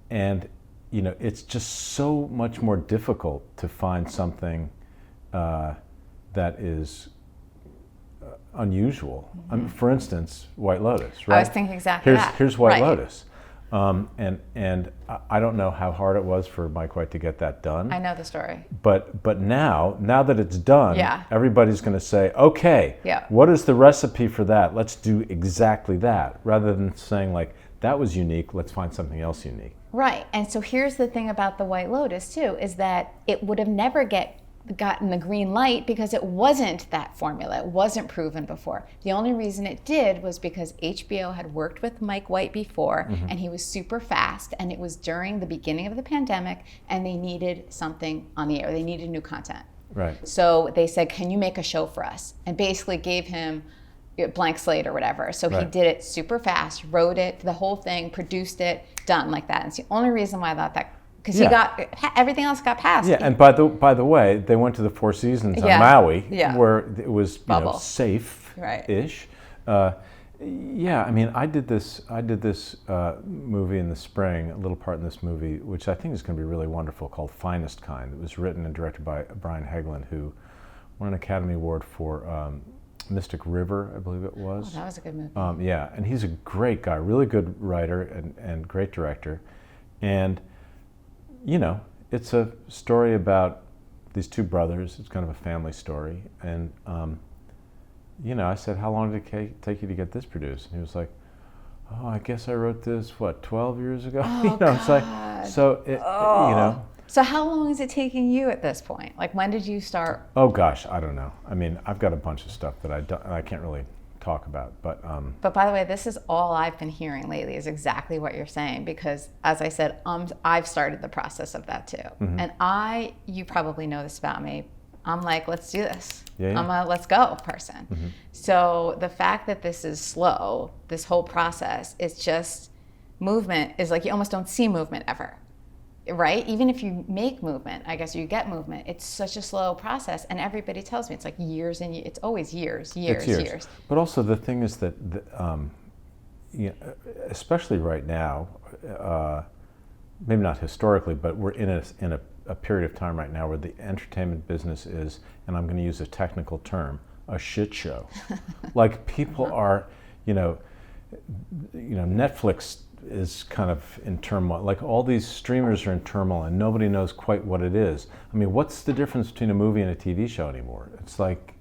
And you know, it's just so much more difficult to find something that is unusual. I mean, for instance, White Lotus, right? I was thinking exactly that. Here's White Lotus. And I don't know how hard it was for Mike White to get that done. I know the story. But now that it's done, Yeah. everybody's going to say, okay, Yeah. what is the recipe for that? Let's do exactly that, rather than saying like, that was unique, let's find something else unique. Right, and so here's the thing about the White Lotus too, is that it would have never gotten the green light because it wasn't that formula. It wasn't proven before. The only reason it did was because HBO had worked with Mike White before, and he was super fast, and it was during the beginning of the pandemic, and they needed something on the air. They needed new content. Right. So they said, can you make a show for us? And basically gave him a blank slate or whatever. So he did it super fast, wrote it, the whole thing, produced it, done like that. And it's the only reason why I thought that, because he got everything else got passed. Yeah, and by the way, they went to the Four Seasons on Maui, where it was safe-ish. Yeah, I mean, I did this movie in the spring, a little part in this movie, which I think is going to be really wonderful, called Finest Kind. It was written and directed by Brian Hagelin, who won an Academy Award for Mystic River, I believe it was. Oh, that was a good movie. Yeah, and he's a great guy, really good writer and great director. And you know, it's a story about these two brothers. It's kind of a family story. And, I said, how long did it take you to get this produced? And he was like, oh, I guess I wrote this, 12 years ago? Oh, It's like, so, So how long is it taking you at this point? Like, when did you start? Oh, gosh, I don't know. I mean, I've got a bunch of stuff that I can't really talk about, but... But by the way, this is all I've been hearing lately is exactly what you're saying, because as I said, I've started the process of that too. And you probably know this about me, I'm like, let's do this. Yeah. I'm a let's go person. So the fact that this is slow, this whole process, it's just, movement is like, you almost don't see movement ever, right? Even if you make movement, I guess you get movement. It's such a slow process, and everybody tells me it's like years and it's always years. But also the thing is that, especially right now, maybe not historically, but we're in a period of time right now where the entertainment business is, and I'm going to use a technical term, a shit show. Like, people are, Netflix is kind of in turmoil. Like, all these streamers are in turmoil and nobody knows quite what it is. I mean, what's the difference between a movie and a TV show anymore? It's like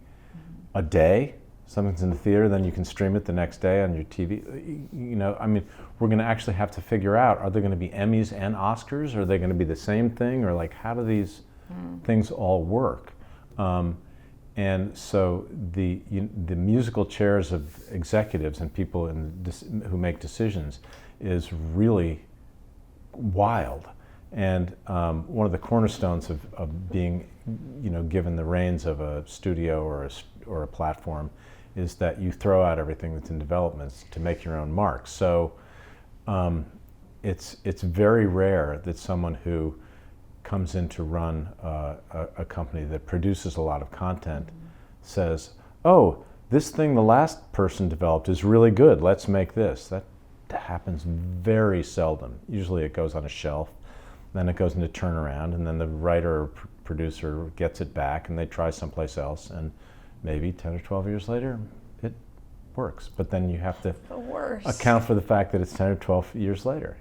a day, something's in the theater, then you can stream it the next day on your TV. I mean, we're going to actually have to figure out, are there going to be Emmys and Oscars? Are they going to be the same thing? Or like, how do these things all work? And so the musical chairs of executives and people who make decisions is really wild. And one of the cornerstones of being, given the reins of a studio or a platform is that you throw out everything that's in development to make your own mark. So it's very rare that someone who comes in to run a company that produces a lot of content says, oh, this thing the last person developed is really good, let's make this. That happens very seldom. Usually it goes on a shelf, then it goes into turnaround, and then the writer or producer gets it back and they try someplace else, and maybe 10 or 12 years later it works. But then you have to account for the fact that it's 10 or 12 years later,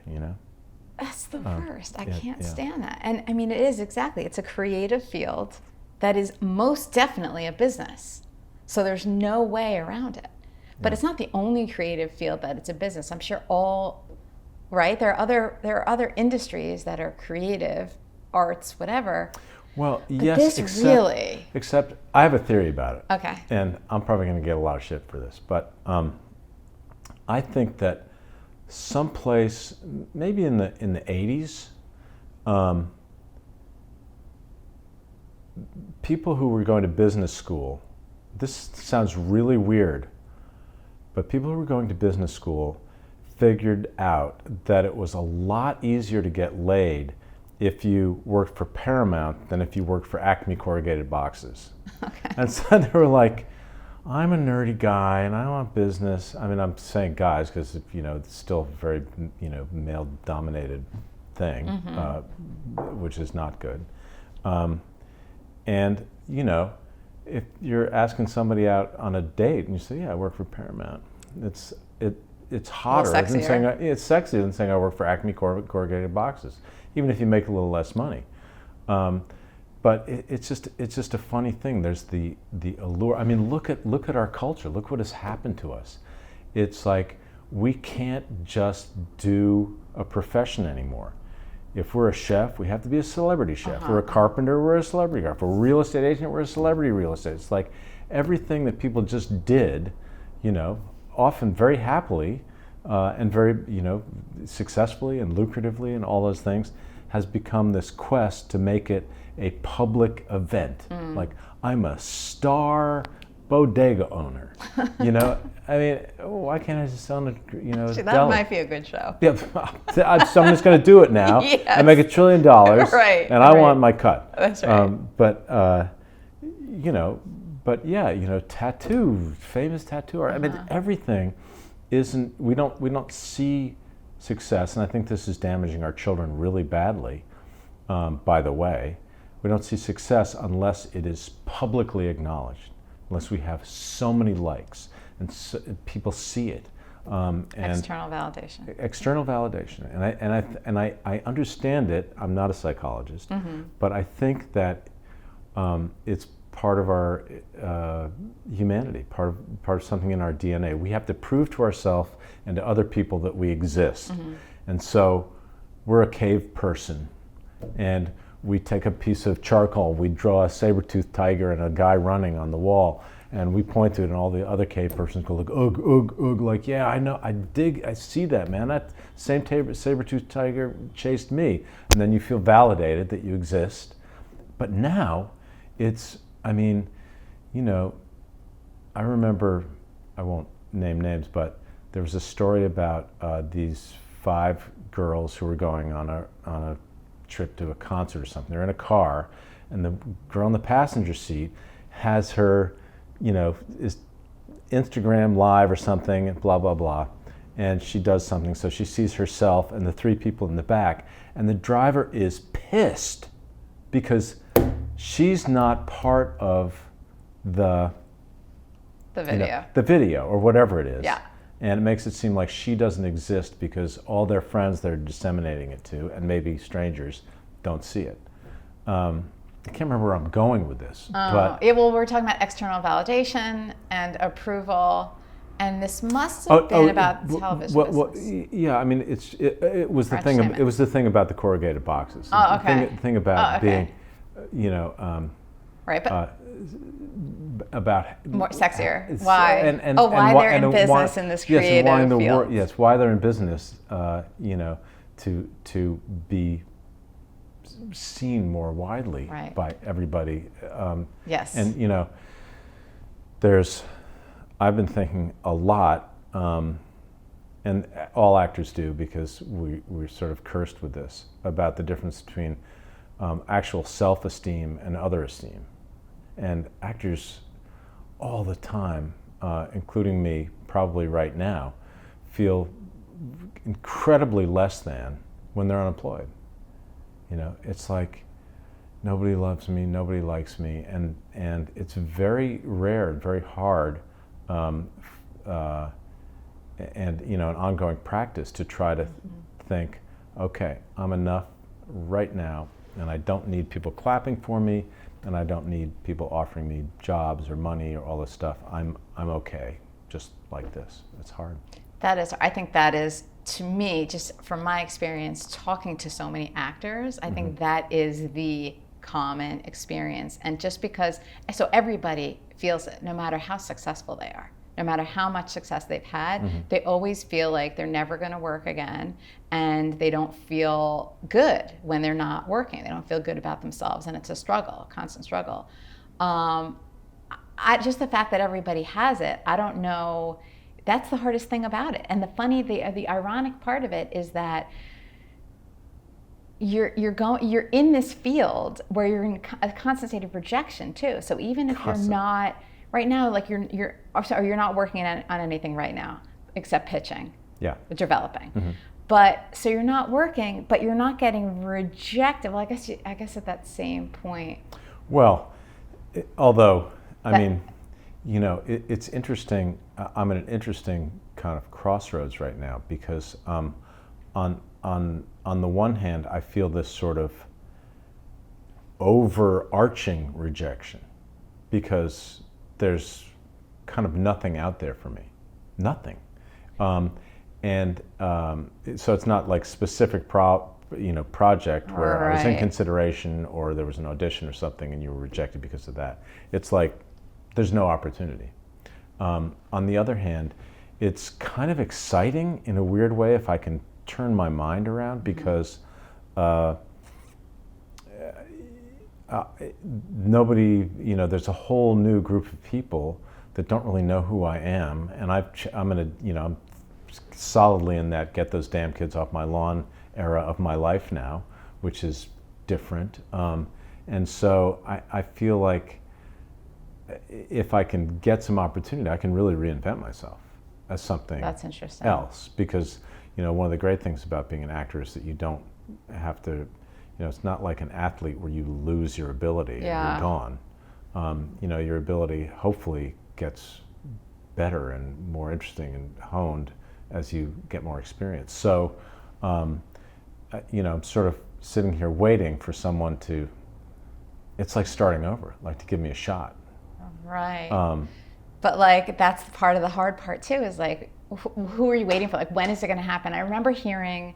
That's the worst. I can't stand that. And I mean, it is exactly, it's a creative field that is most definitely a business. So there's no way around it. But it's not the only creative field that it's a business. I'm sure right? There are other industries that are creative, arts, whatever. Well, but yes, this except I have a theory about it. Okay. And I'm probably going to get a lot of shit for this, but I think that someplace, maybe in the 80s, people who were going to business school, this sounds really weird, but people who were going to business school figured out that it was a lot easier to get laid if you worked for Paramount than if you worked for Acme Corrugated Boxes. Okay. And so they were like, I'm a nerdy guy and I want business. I mean, I'm saying guys because, it's still a very, male-dominated thing, which is not good. And, if you're asking somebody out on a date and you say, yeah, I work for Paramount, it's hotter than saying, it's sexier than saying I work for Acme Corrugated Boxes, even if you make a little less money. But it's just a funny thing. There's the allure. I mean, look at our culture. Look what has happened to us. It's like we can't just do a profession anymore. If we're a chef, we have to be a celebrity chef. We're a carpenter, we're a celebrity carpenter. If we're a real estate agent, we're a celebrity real estate. It's like everything that people just did, often very happily and very, successfully and lucratively and all those things, has become this quest to make it a public event. Like, I'm a star bodega owner. I mean, why can't I just own a, Actually, that deli? might be a good show. Yeah, someone's going to do it now. Yes. I make $1 trillion, Right, and I right. want my cut. That's right. Tattoo, famous tattoo art. I mean, everything isn't. We don't see success, and I think this is damaging our children really badly. By the way, we don't see success unless it is publicly acknowledged, unless we have so many likes and people see it. And External validation. External validation, and I understand it. I'm not a psychologist, but I think that it's part of our humanity, part of something in our DNA. We have to prove to ourselves and to other people that we exist. And so we're a cave person, and we take a piece of charcoal, we draw a saber-toothed tiger and a guy running on the wall, and we point to it, and all the other cave persons go like, ugh, ugh, ugh, like, yeah, I know, I see that, man. That same saber-toothed tiger chased me. And then you feel validated that you exist. But now, it's, I mean, you know, I remember, I won't name names, but there was a story about these 5 girls who were going on a trip to a concert or something. They're in a car, and the girl in the passenger seat has her, you know, is Instagram live or something, and blah, blah, blah. And she does something, so she sees herself and the 3 people in the back, and the driver is pissed because she's not part of the video. You know, the video or whatever it is. Yeah. And it makes it seem like she doesn't exist because all their friends they're disseminating it to, and maybe strangers, don't see it. I can't remember where I'm going with this. But yeah, well, we're talking about external validation and approval, and this must have been about television business. Yeah, I mean, it was the thing. It was the thing about the corrugated boxes. Oh, okay. The thing about being, you know, right, but about more sexier. Why? Why they're in business in this creative field. Yes, why they're in business. You know, to be seen more widely by everybody. Yes. And you know, I've been thinking a lot, and all actors do because we're sort of cursed with this, about the difference between actual self-esteem and other esteem. And actors all the time, including me, probably right now, feel incredibly less than when they're unemployed. You know, it's like nobody loves me, nobody likes me, and it's very rare and very hard, and you know, an ongoing practice to try to think, okay, I'm enough right now, and I don't need people clapping for me, and I don't need people offering me jobs or money or all this stuff. I'm okay, just like this. It's hard. I think that is, to me, just from my experience talking to so many actors, I think that is the common experience. And just because, so everybody feels it, no matter how successful they are, no matter how much success they've had, they always feel like they're never going to work again, and they don't feel good when they're not working. They don't feel good about themselves, and it's a struggle, a constant struggle. Just the fact that everybody has it, I don't know, that's the hardest thing about it. And the ironic part of it is that you're in this field where you're in a constant state of rejection too. So even if you're not right now, like you're not working on anything right now except pitching. Yeah. Developing. But so you're not working, but you're not getting rejected. Well, I guess at that same point. Well, although I mean, you know, it's interesting. I'm at an interesting kind of crossroads right now because on the one hand, I feel this sort of overarching rejection because there's kind of nothing out there for me, nothing, and so it's not like specific project where I was in consideration or there was an audition or something and you were rejected because of that. It's like there's no opportunity. On the other hand, it's kind of exciting in a weird way if I can turn my mind around because nobody, you know, there's a whole new group of people that don't really know who I am, and I'm solidly in that get those damn kids off my lawn era of my life now, which is different. And so I feel like if I can get some opportunity, I can really reinvent myself as something That's interesting. else. Because, you know, one of the great things about being an actor is that you don't have to, you know, it's not like an athlete where you lose your ability and you're gone. You know, your ability hopefully gets better and more interesting and honed as you get more experience. So, you know, I'm sort of sitting here waiting for someone to it's like starting over, like to give me a shot. Right. But like, that's part of the hard part too, is like, who are you waiting for? Like, when is it going to happen? I remember hearing,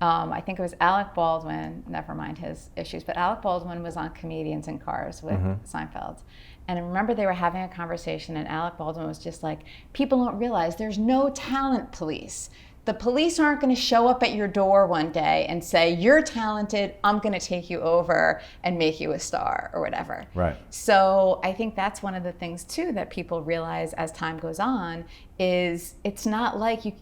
I think it was Alec Baldwin, never mind his issues, but Alec Baldwin was on Comedians in Cars with Seinfeld. And I remember they were having a conversation and Alec Baldwin was just like, people don't realize there's no talent police. The police aren't going to show up at your door one day and say, you're talented, I'm going to take you over and make you a star or whatever. Right. So I think that's one of the things too that people realize as time goes on is it's not like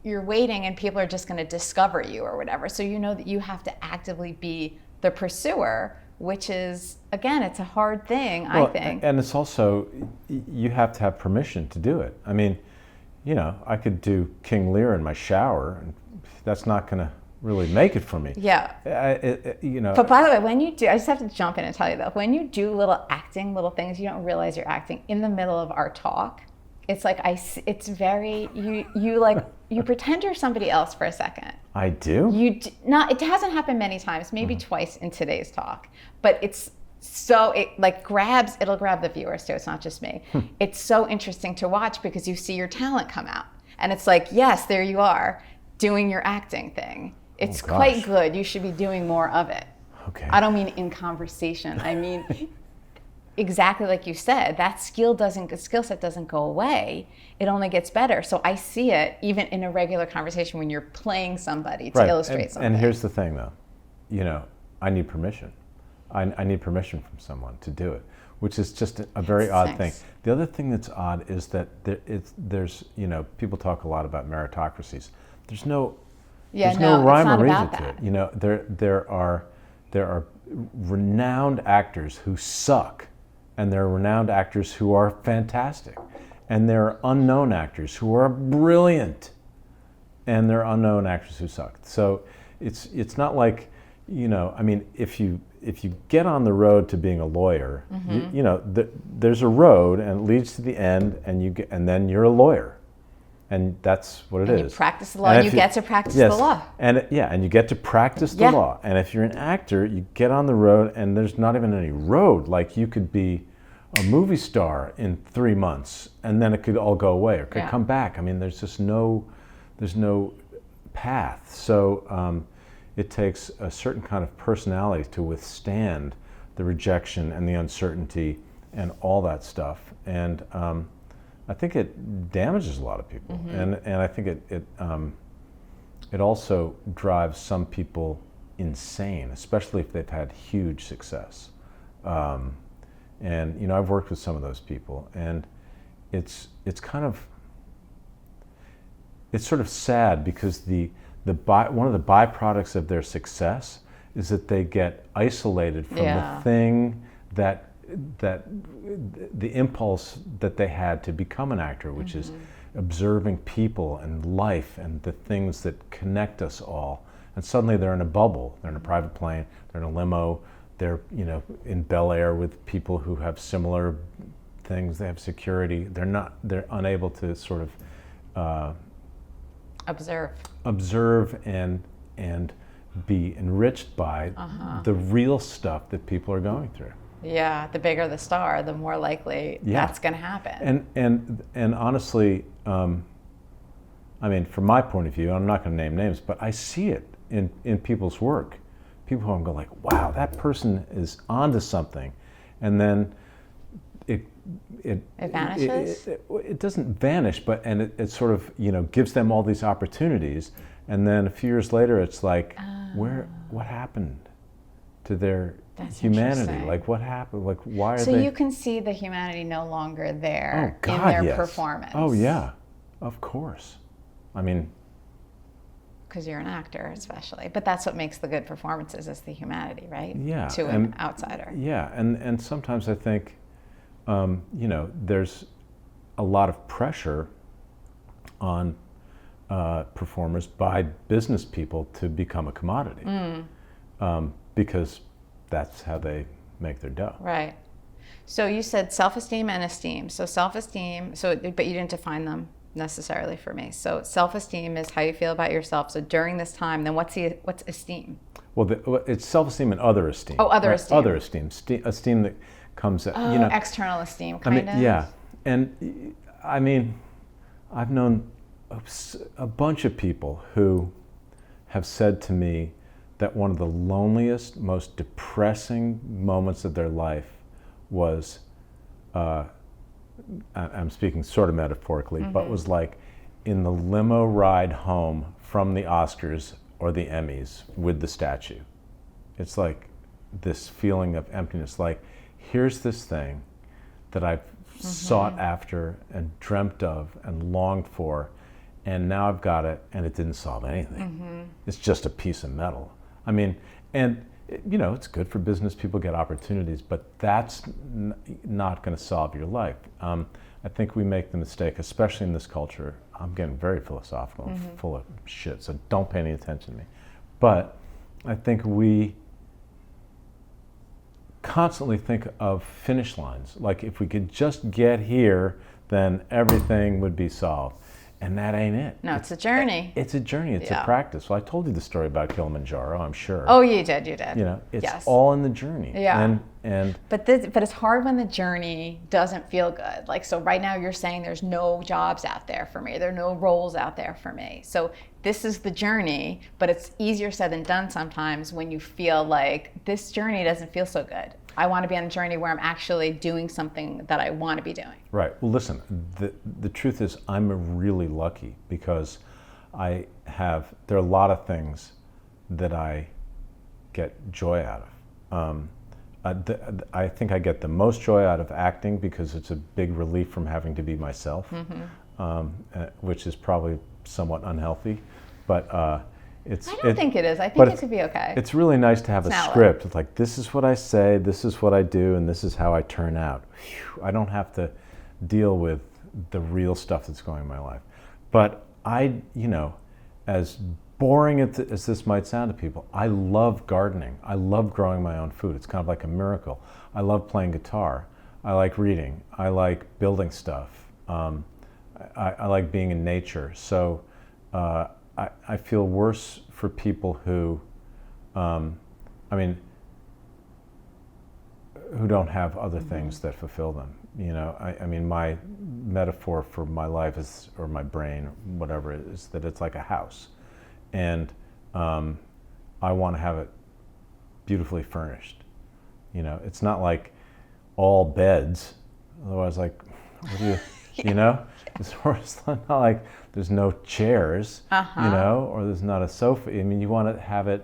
you're waiting and people are just going to discover you or whatever. So you know that you have to actively be the pursuer, which is, again, it's a hard thing, I think. And it's also, you have to have permission to do it. I mean, you know, I could do King Lear in my shower, and that's not going to really make it for me. Yeah. You know. But by the way, when you do, I just have to jump in and tell you though, when you do little things, you don't realize you're acting in the middle of our talk. It's like, it's very, you pretend you're somebody else for a second. I do? It hasn't happened many times, maybe twice in today's talk, but it'll grab the viewers too, it's not just me. It's so interesting to watch because you see your talent come out. And it's like, yes, there you are, doing your acting thing. It's quite good, you should be doing more of it. Okay. I don't mean in conversation, I mean, exactly like you said, that skill set doesn't go away, it only gets better. So I see it even in a regular conversation when you're playing somebody to illustrate something. And here's the thing though, you know, I need permission. I need permission from someone to do it, which is just a very odd thing. The other thing that's odd is that there's, you know, people talk a lot about meritocracies. There's no rhyme or reason to it. You know, there are renowned actors who suck, and there are renowned actors who are fantastic, and there are unknown actors who are brilliant, and there are unknown actors who suck. So it's not like, you know, I mean, if you get on the road to being a lawyer, you know, there's a road and it leads to the end, and then you're a lawyer, and that's what it is. You practice the law, and you get to practice the law. And you get to practice the law. And if you're an actor, you get on the road, and there's not even any road. Like, you could be a movie star in 3 months, and then it could all go away or could come back. I mean, there's just no path. So it takes a certain kind of personality to withstand the rejection and the uncertainty and all that stuff. And I think it damages a lot of people. And I think it also drives some people insane, especially if they've had huge success. And you know, I've worked with some of those people, and it's sort of sad because one of the byproducts of their success is that they get isolated from the thing that the impulse that they had to become an actor, which is observing people and life and the things that connect us all. And suddenly they're in a bubble. They're in a private plane, they're in a limo, they're, you know, in Bel Air with people who have similar things, they have security. They're unable to sort of observe and be enriched by the real stuff that people are going through. Yeah, the bigger the star, the more likely that's going to happen. And honestly, I mean, from my point of view, I'm not going to name names, but I see it in people's work. People who go like, wow, that person is onto something, and then it vanishes. It doesn't vanish, but it sort of, you know, gives them all these opportunities, and then a few years later, it's like, what happened to their humanity? Like, what happened? Like, why are they? So you can see the humanity no longer there in their performance. Oh yeah, of course. I mean, because you're an actor, especially. But that's what makes the good performances, is the humanity, right? Yeah. To an outsider. Yeah, and sometimes I think, you know, there's a lot of pressure on performers by business people to become a commodity, because that's how they make their dough. Right. So you said self-esteem and esteem. So self-esteem, but you didn't define them necessarily for me. So self-esteem is how you feel about yourself. So during this time, then what's esteem? It's self-esteem and other esteem. Oh, other right? esteem. Other esteem. Esteem that comes at, external esteem, kind of. Yeah. And I mean, I've known a bunch of people who have said to me that one of the loneliest, most depressing moments of their life was, I'm speaking sort of metaphorically, but was like in the limo ride home from the Oscars or the Emmys with the statue. It's like this feeling of emptiness, like here's this thing that I've sought after and dreamt of and longed for, and now I've got it and it didn't solve anything. It's just a piece of metal. I mean, and it's good for business, people get opportunities, but that's not going to solve your life. I think we make the mistake, especially in this culture. I'm getting very philosophical and full of shit, so don't pay any attention to me. But I think we constantly think of finish lines. Like if we could just get here, then everything would be solved. And that ain't it. No, it's a journey. It's a journey. It's a practice. Well, I told you the story about Kilimanjaro, I'm sure. Oh, you did. It's all in the journey. Yeah. And but it's hard when the journey doesn't feel good. Like, so right now you're saying there's no jobs out there for me. There are no roles out there for me. So this is the journey, but it's easier said than done sometimes when you feel like this journey doesn't feel so good. I want to be on a journey where I'm actually doing something that I want to be doing. Right. Well, listen, the truth is I'm really lucky because there are a lot of things that I get joy out of. I think I get the most joy out of acting because it's a big relief from having to be myself, which is probably somewhat unhealthy. But I don't think it is. I think it could be okay. It's really nice to have a script. It's like, this is what I say, this is what I do, and this is how I turn out. Whew, I don't have to deal with the real stuff that's going on in my life. But as boring as this might sound to people, I love gardening. I love growing my own food. It's kind of like a miracle. I love playing guitar. I like reading. I like building stuff. I like being in nature. So I feel worse for people who, who don't have other things that fulfill them. I mean, my metaphor for my life is, or my brain, whatever it is, that it's like a house. And I want to have it beautifully furnished. It's not like all beds. Otherwise, like, what do you, it's not like there's no chairs, or there's not a sofa. I mean, you want to have it,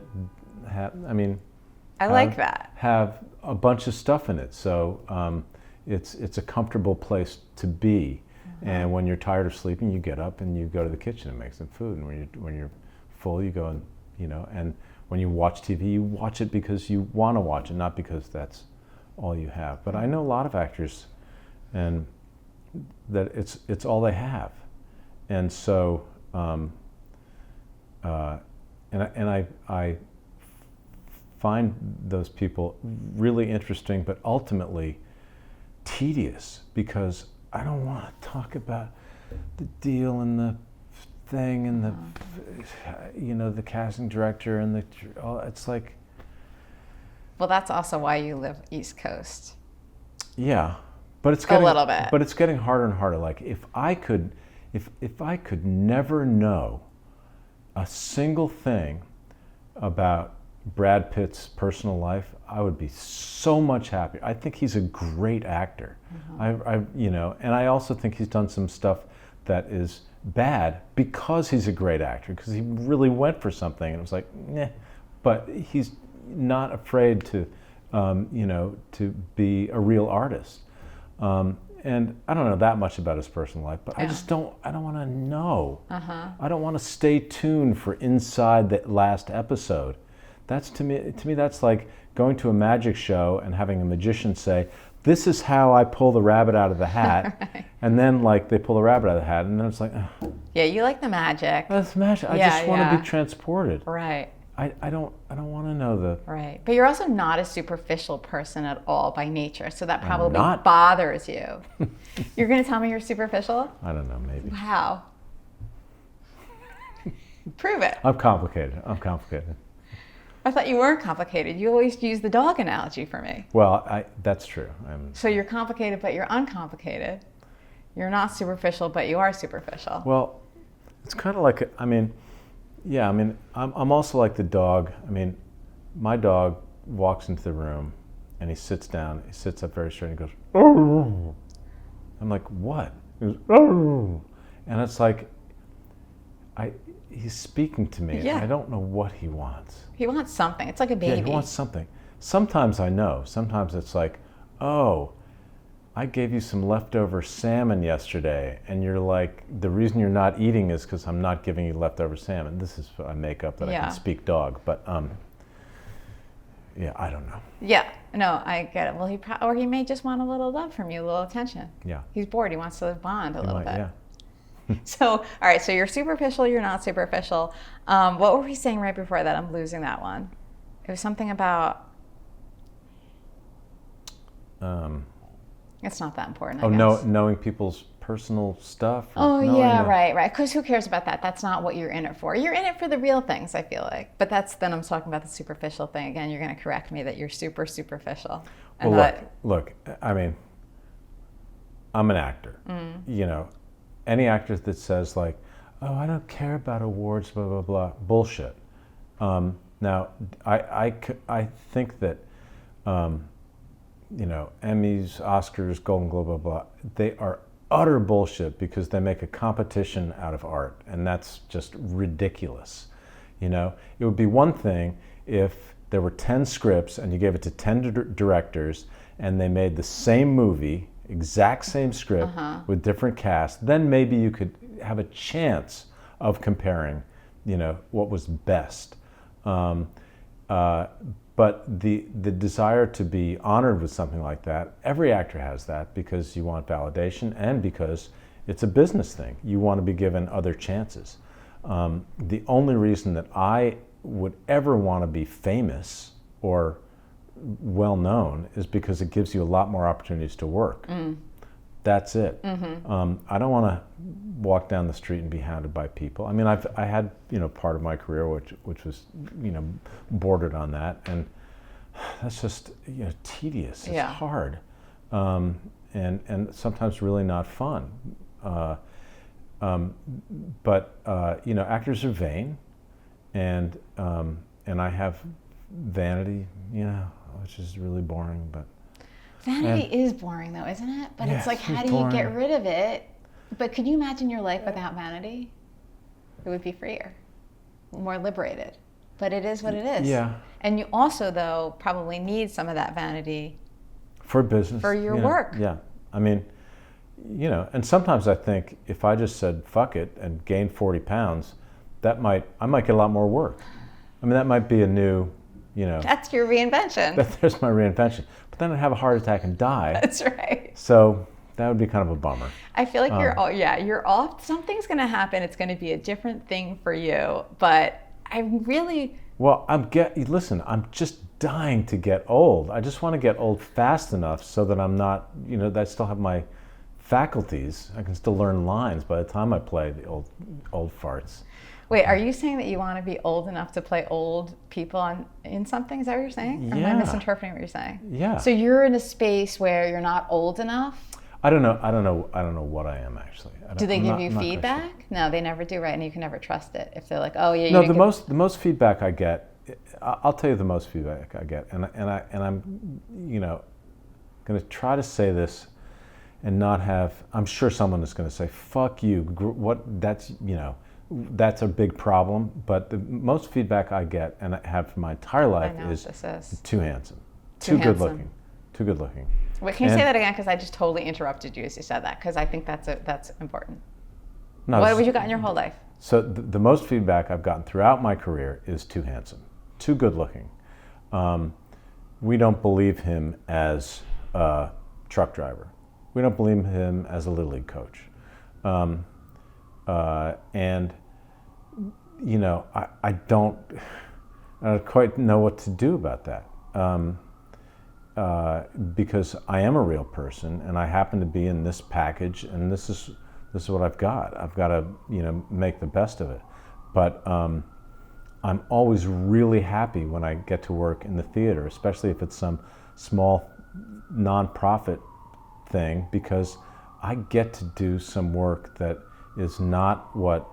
like that. Have a bunch of stuff in it. So it's a comfortable place to be. And when you're tired of sleeping, you get up and you go to the kitchen and make some food. And when you're full, you go and, and when you watch TV, you watch it because you want to watch it, not because that's all you have. But I know a lot of actors, and that it's all they have. And so, I find those people really interesting, but ultimately tedious, because I don't want to talk about the deal and the thing and the casting director and it's like. Well, that's also why you live East Coast. Yeah, but it's getting a little bit. But it's getting harder and harder. Like if I could never know a single thing about Brad Pitt's personal life, I would be so much happier. I think he's a great actor. And I also think he's done some stuff that is bad because he's a great actor, because he really went for something and it was like, nah. But he's not afraid to, to be a real artist. And I don't know that much about his personal life, but I don't want to know. I don't want to stay tuned for inside the last episode. That's to me, that's like going to a magic show and having a magician say, this is how I pull the rabbit out of the hat. Right. And then like they pull the rabbit out of the hat and then it's like, yeah, you like the magic. That's magic. I just want to be transported. Right. I don't want to know the. Right. But you're also not a superficial person at all by nature. So that probably bothers you. You're going to tell me you're superficial? I don't know, maybe. How? Prove it. I'm complicated. I thought you weren't complicated. You always use the dog analogy for me. Well, that's true. So you're complicated, but you're uncomplicated. You're not superficial, but you are superficial. Well, it's kind of like, I'm also like the dog. I mean, my dog walks into the room and he sits down. He sits up very straight and he goes, "Oh." I'm like, what? He goes, "Oh." And it's like, he's speaking to me. Yeah. And I don't know what he wants. He wants something. It's like a baby. Yeah, he wants something. Sometimes I know. Sometimes it's like, oh, I gave you some leftover salmon yesterday, and you're like, the reason you're not eating is because I'm not giving you leftover salmon. This is I make up that I can speak dog, but yeah, I don't know. Yeah, no, I get it. Well, or he may just want a little love from you, a little attention. Yeah. He's bored. He wants to bond a little bit. Yeah. So, all right, so you're superficial, you're not superficial. What were we saying right before that? I'm losing that one. It was something about... it's not that important, I guess. Knowing people's personal stuff? Right. Because who cares about that? That's not what you're in it for. You're in it for the real things, I feel like. But then I'm talking about the superficial thing. Again, you're going to correct me that you're superficial. Well, look, I mean, I'm an actor. You know, any actor that says like, oh, I don't care about awards, blah, blah, blah, bullshit. Now, I think that, you know, Emmys, Oscars, Golden Globe, blah, blah, they are utter bullshit because they make a competition out of art, and that's just ridiculous. You know, it would be one thing if there were 10 scripts and you gave it to 10 directors and they made the same movie, exact same script with different cast, then maybe you could have a chance of comparing, you know, what was best. But the desire to be honored with something like that, every actor has that because you want validation and because it's a business thing. You want to be given other chances. The only reason that I would ever want to be famous or well known is because it gives you a lot more opportunities to work. That's it. I don't want to walk down the street and be hounded by people. I mean, I had, you know, part of my career which was, you know, bordered on that, and that's just, you know, tedious. It's hard, and sometimes really not fun. But you know, actors are vain, and I have vanity, you know, which is really boring, but. Vanity is boring though, isn't it? But it's like, how do you get rid of it? But could you imagine your life without vanity? It would be freer, more liberated. But it is what it is. Yeah. And you also, though, probably need some of that vanity for business, for your work. Yeah. I mean, you know, and sometimes I think if I just said fuck it and gained 40 pounds, I might get a lot more work. I mean, that might be a new, you know. That's your reinvention. There's my reinvention. But then I'd have a heart attack and die. That's right. So that would be kind of a bummer. I feel like you're off. Something's going to happen. It's going to be a different thing for you. But I really... Well, listen, I'm just dying to get old. I just want to get old fast enough so that I'm not, you know, that I still have my faculties. I can still learn lines by the time I play the old farts. Wait, are you saying that you want to be old enough to play old people in something? Is that what you're saying? Or am I misinterpreting what you're saying? Yeah. So you're in a space where you're not old enough? I don't know what I am actually. Do they give you feedback? No, they never do, right? And you can never trust it if they're like, oh yeah. No, the most feedback I get, I'll tell you the most feedback I get, and I'm, you know, going to try to say this, and not have. I'm sure someone is going to say, "Fuck you." That's, you know, that's a big problem. But the most feedback I get and I have for my entire life is too handsome, too good looking, too good looking. Wait, can you say that again? Because I just totally interrupted you as you said that. Because I think that's important. No, what have you got in your whole life? So the most feedback I've gotten throughout my career is too handsome, too good looking. We don't believe him as a truck driver. We don't believe him as a Little League coach. And, you know, I don't quite know what to do about that. Because I am a real person and I happen to be in this package, and this is what I've got. I've got to, you know, make the best of it. But I'm always really happy when I get to work in the theater, especially if it's some small nonprofit thing, because I get to do some work that is not what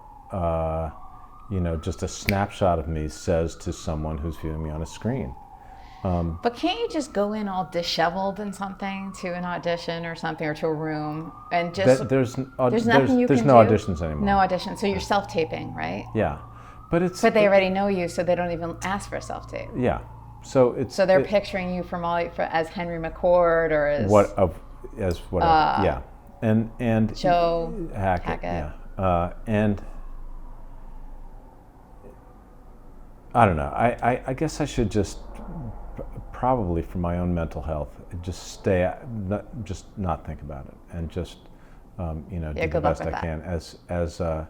just a snapshot of me says to someone who's viewing me on a screen. But can't you just go in all disheveled and something to an audition or something, or to a room, and just There's nothing you there's can no do? auditions anymore. No audition. So you're self-taping, right? Yeah, but they already know you, so they don't even ask for a self-tape. Yeah, so they're picturing you as Henry McCord or as whatever. Yeah, and Joe Hackett. Yeah, and I don't know. I guess I should just probably for my own mental health just not think about it, and just do the best I can. As I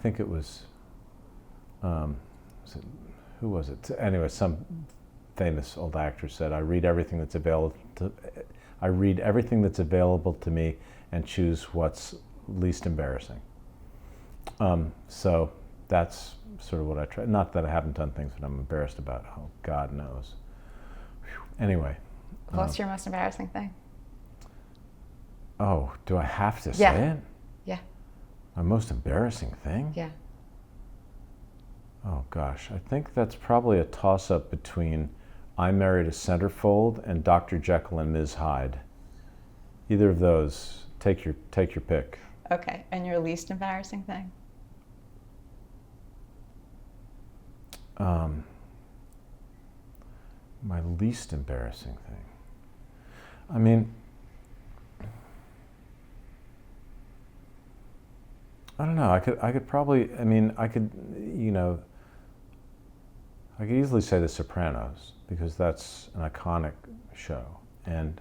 think it was, who was it? Anyway, some famous old actor said, I read everything that's available to me and choose what's least embarrassing. So that's sort of what I try. Not that I haven't done things that I'm embarrassed about. Oh, God knows. Whew. Anyway. What's your most embarrassing thing? Oh, do I have to say it? Yeah. My most embarrassing thing? Yeah. Oh, gosh. I think that's probably a toss-up between I Married a Centerfold and Dr. Jekyll and Ms. Hyde. Either of those. Take your pick. Okay. And your least embarrassing thing? My least embarrassing thing. I mean, I don't know. I could probably. I mean, I could easily say The Sopranos, because that's an iconic show, and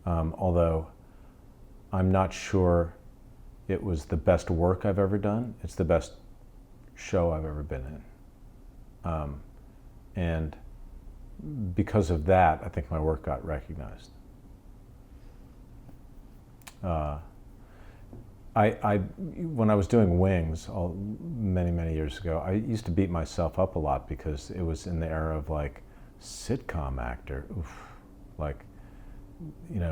although I'm not sure it was the best work I've ever done, it's the best show I've ever been in. And because of that, I think my work got recognized. When I was doing Wings many years ago, I used to beat myself up a lot because it was in the era of like sitcom actor,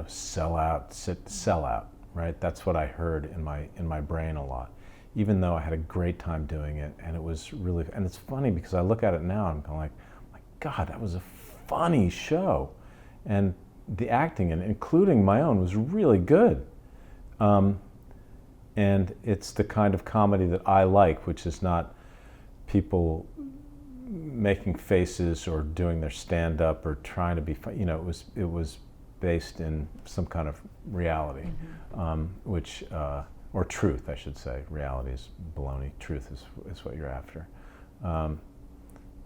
sell out, right? That's what I heard in my brain a lot. Even though I had a great time doing it, and it was really, and it's funny because I look at it now and I'm kind of like, oh my God, that was a funny show. And the acting, and including my own, was really good. And it's the kind of comedy that I like, which is not people making faces or doing their stand-up or trying to be fun. It was based in some kind of reality, which, or truth, I should say. Reality is baloney. Truth is what you're after.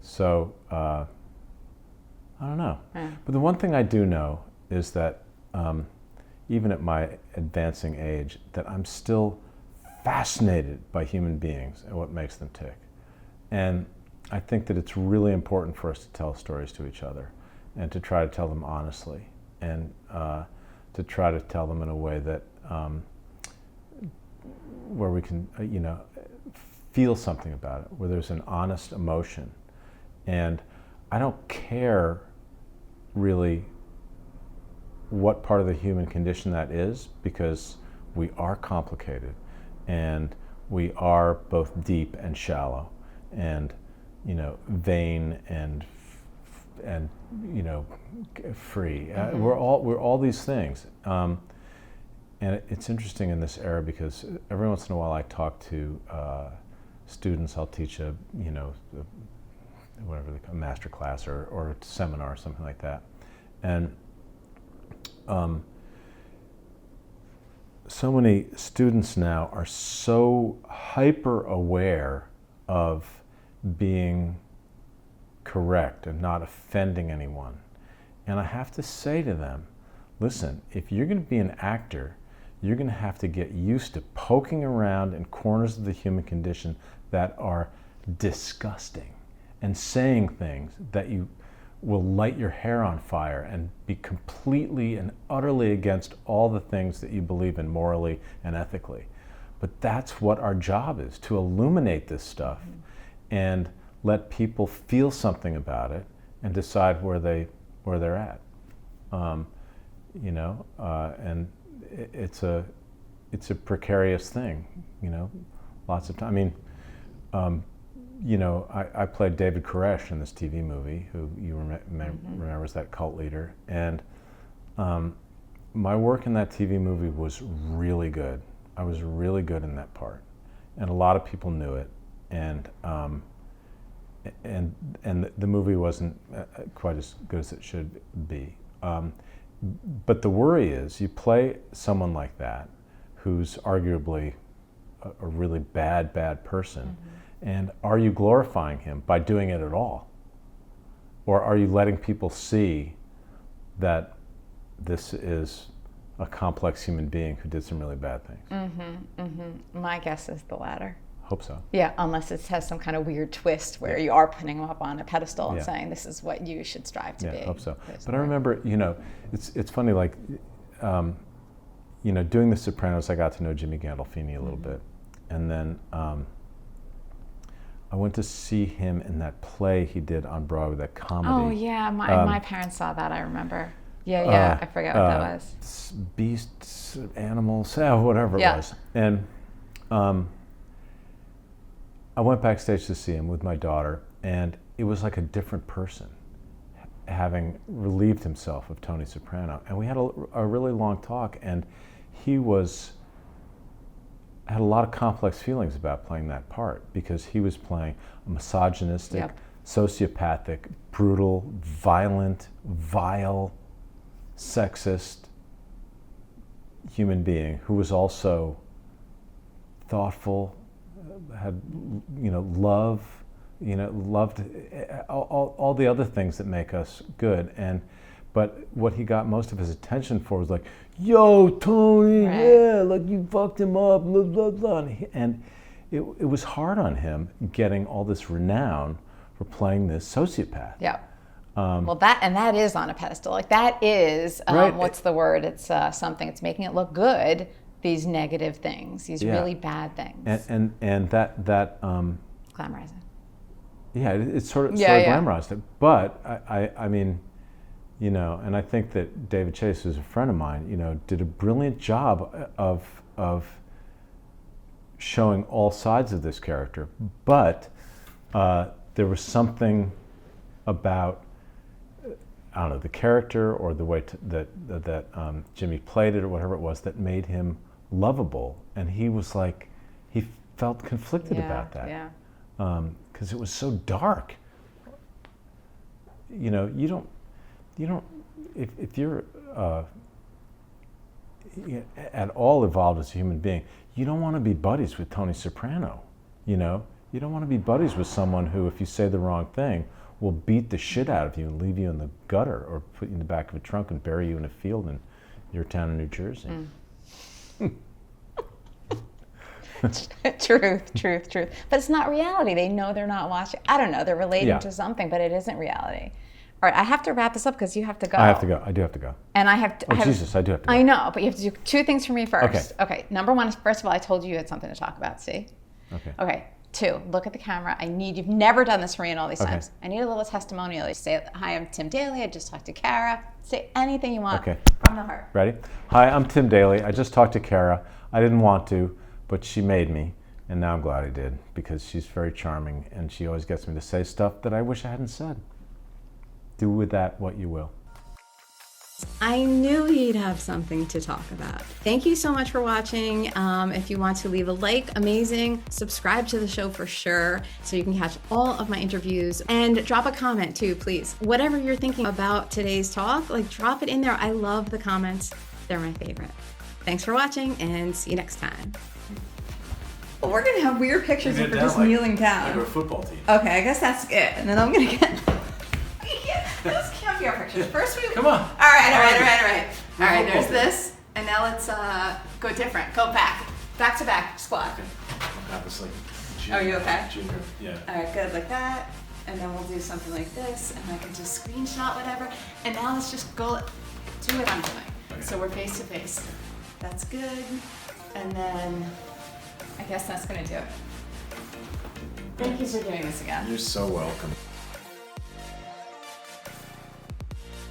So I don't know. Yeah. But the one thing I do know is that even at my advancing age, that I'm still fascinated by human beings and what makes them tick. And I think that it's really important for us to tell stories to each other and to try to tell them honestly, and to try to tell them in a way that where we can, feel something about it, where there's an honest emotion. And I don't care really what part of the human condition that is, because we are complicated, and we are both deep and shallow, and vain and free. We're all these things. And it's interesting in this era because every once in a while I talk to students. I'll teach a master class or a seminar or something like that, and so many students now are so hyper aware of being correct and not offending anyone. And I have to say to them, listen, if you're going to be an actor, you're going to have to get used to poking around in corners of the human condition that are disgusting and saying things that you will light your hair on fire and be completely and utterly against all the things that you believe in morally and ethically. But that's what our job is, to illuminate this stuff and let people feel something about it and decide where they're at. You know, and it's a precarious thing. You know, lots of time. I mean, you know, I played David Koresh in this TV movie, who you remember as that cult leader, and my work in that TV movie was really good. I was really good in that part, and a lot of people knew it, and the movie wasn't quite as good as it should be. But the worry is, you play someone like that, who's arguably a really bad person, and are you glorifying him by doing it at all? Or are you letting people see that this is a complex human being who did some really bad things? My guess is the latter. Hope so. Yeah, unless it has some kind of weird twist where you are putting them up on a pedestal and saying this is what you should strive to be. Yeah, hope so. But I remember, you know, it's funny, like, you know, doing The Sopranos, I got to know Jimmy Gandolfini a little bit, and then I went to see him in that play he did on Broadway, that comedy. Oh yeah, my parents saw that. I remember. Yeah, I forget what that was. Beasts, animals, whatever it was, and. I went backstage to see him with my daughter, and it was like a different person, having relieved himself of Tony Soprano. And we had a really long talk, and he had a lot of complex feelings about playing that part, because he was playing a misogynistic, sociopathic, brutal, violent, vile, sexist human being who was also thoughtful, had, you know, loved all the other things that make us good. But what he got most of his attention for was like, yo, Tony, yeah, like you fucked him up, blah, blah, blah. And it was hard on him getting all this renown for playing this sociopath. Yeah. Well, that is on a pedestal. Like that is, what's the word? It's something, it's making it look good. These negative things, these really bad things, and that glamorizing. Yeah, it's sort of glamorized it. But I mean, you know, and I think that David Chase, who's a friend of mine, you know, did a brilliant job of showing all sides of this character. But there was something about, I don't know, the character or the way that Jimmy played it or whatever it was that made him lovable, and he was like, he felt conflicted about that, because it was so dark. You know, you don't if you're at all evolved as a human being, you don't want to be buddies with Tony Soprano. You know, you don't want to be buddies with someone who, if you say the wrong thing, will beat the shit out of you and leave you in the gutter, or put you in the back of a trunk and bury you in a field in your town in New Jersey. Truth. But it's not reality. They know they're not watching. I don't know. They're relating to something, but it isn't reality. All right, I have to wrap this up because you have to go. I have to go. I do have to go. And I have to. Jesus, I do have to go. I know, but you have to do two things for me first. Okay. Number one is, first of all, I told you had something to talk about. See? Okay. Two, look at the camera. You've never done this for me in all these times. I need a little testimonial. You say, hi, I'm Tim Daly. I just talked to Kara. Say anything you want from the heart. Ready? Hi, I'm Tim Daly. I just talked to Kara. I didn't want to, but she made me. And now I'm glad I did, because she's very charming, and she always gets me to say stuff that I wish I hadn't said. Do with that what you will. I knew he'd have something to talk about. Thank you so much for watching. If you want to leave a like, amazing. Subscribe to the show for sure, so you can catch all of my interviews, and drop a comment too, please. Whatever you're thinking about today's talk, like, drop it in there. I love the comments. They're my favorite. Thanks for watching, and see you next time. Well, we're gonna have weird pictures if we're just kneeling down. Like a football team. Okay, I guess that's it. And then I'm gonna get those can't be our pictures. First we come on. All right. There's this, and now let's go different. Go back to back squat. Obviously. Are you okay? Junior. Yeah. All right, good, like that. And then we'll do something like this, and I can just screenshot whatever. And now let's just go do what I'm doing. Okay. So we're face to face. That's good. And then I guess that's gonna do it. Thank you for doing this again. You're so welcome.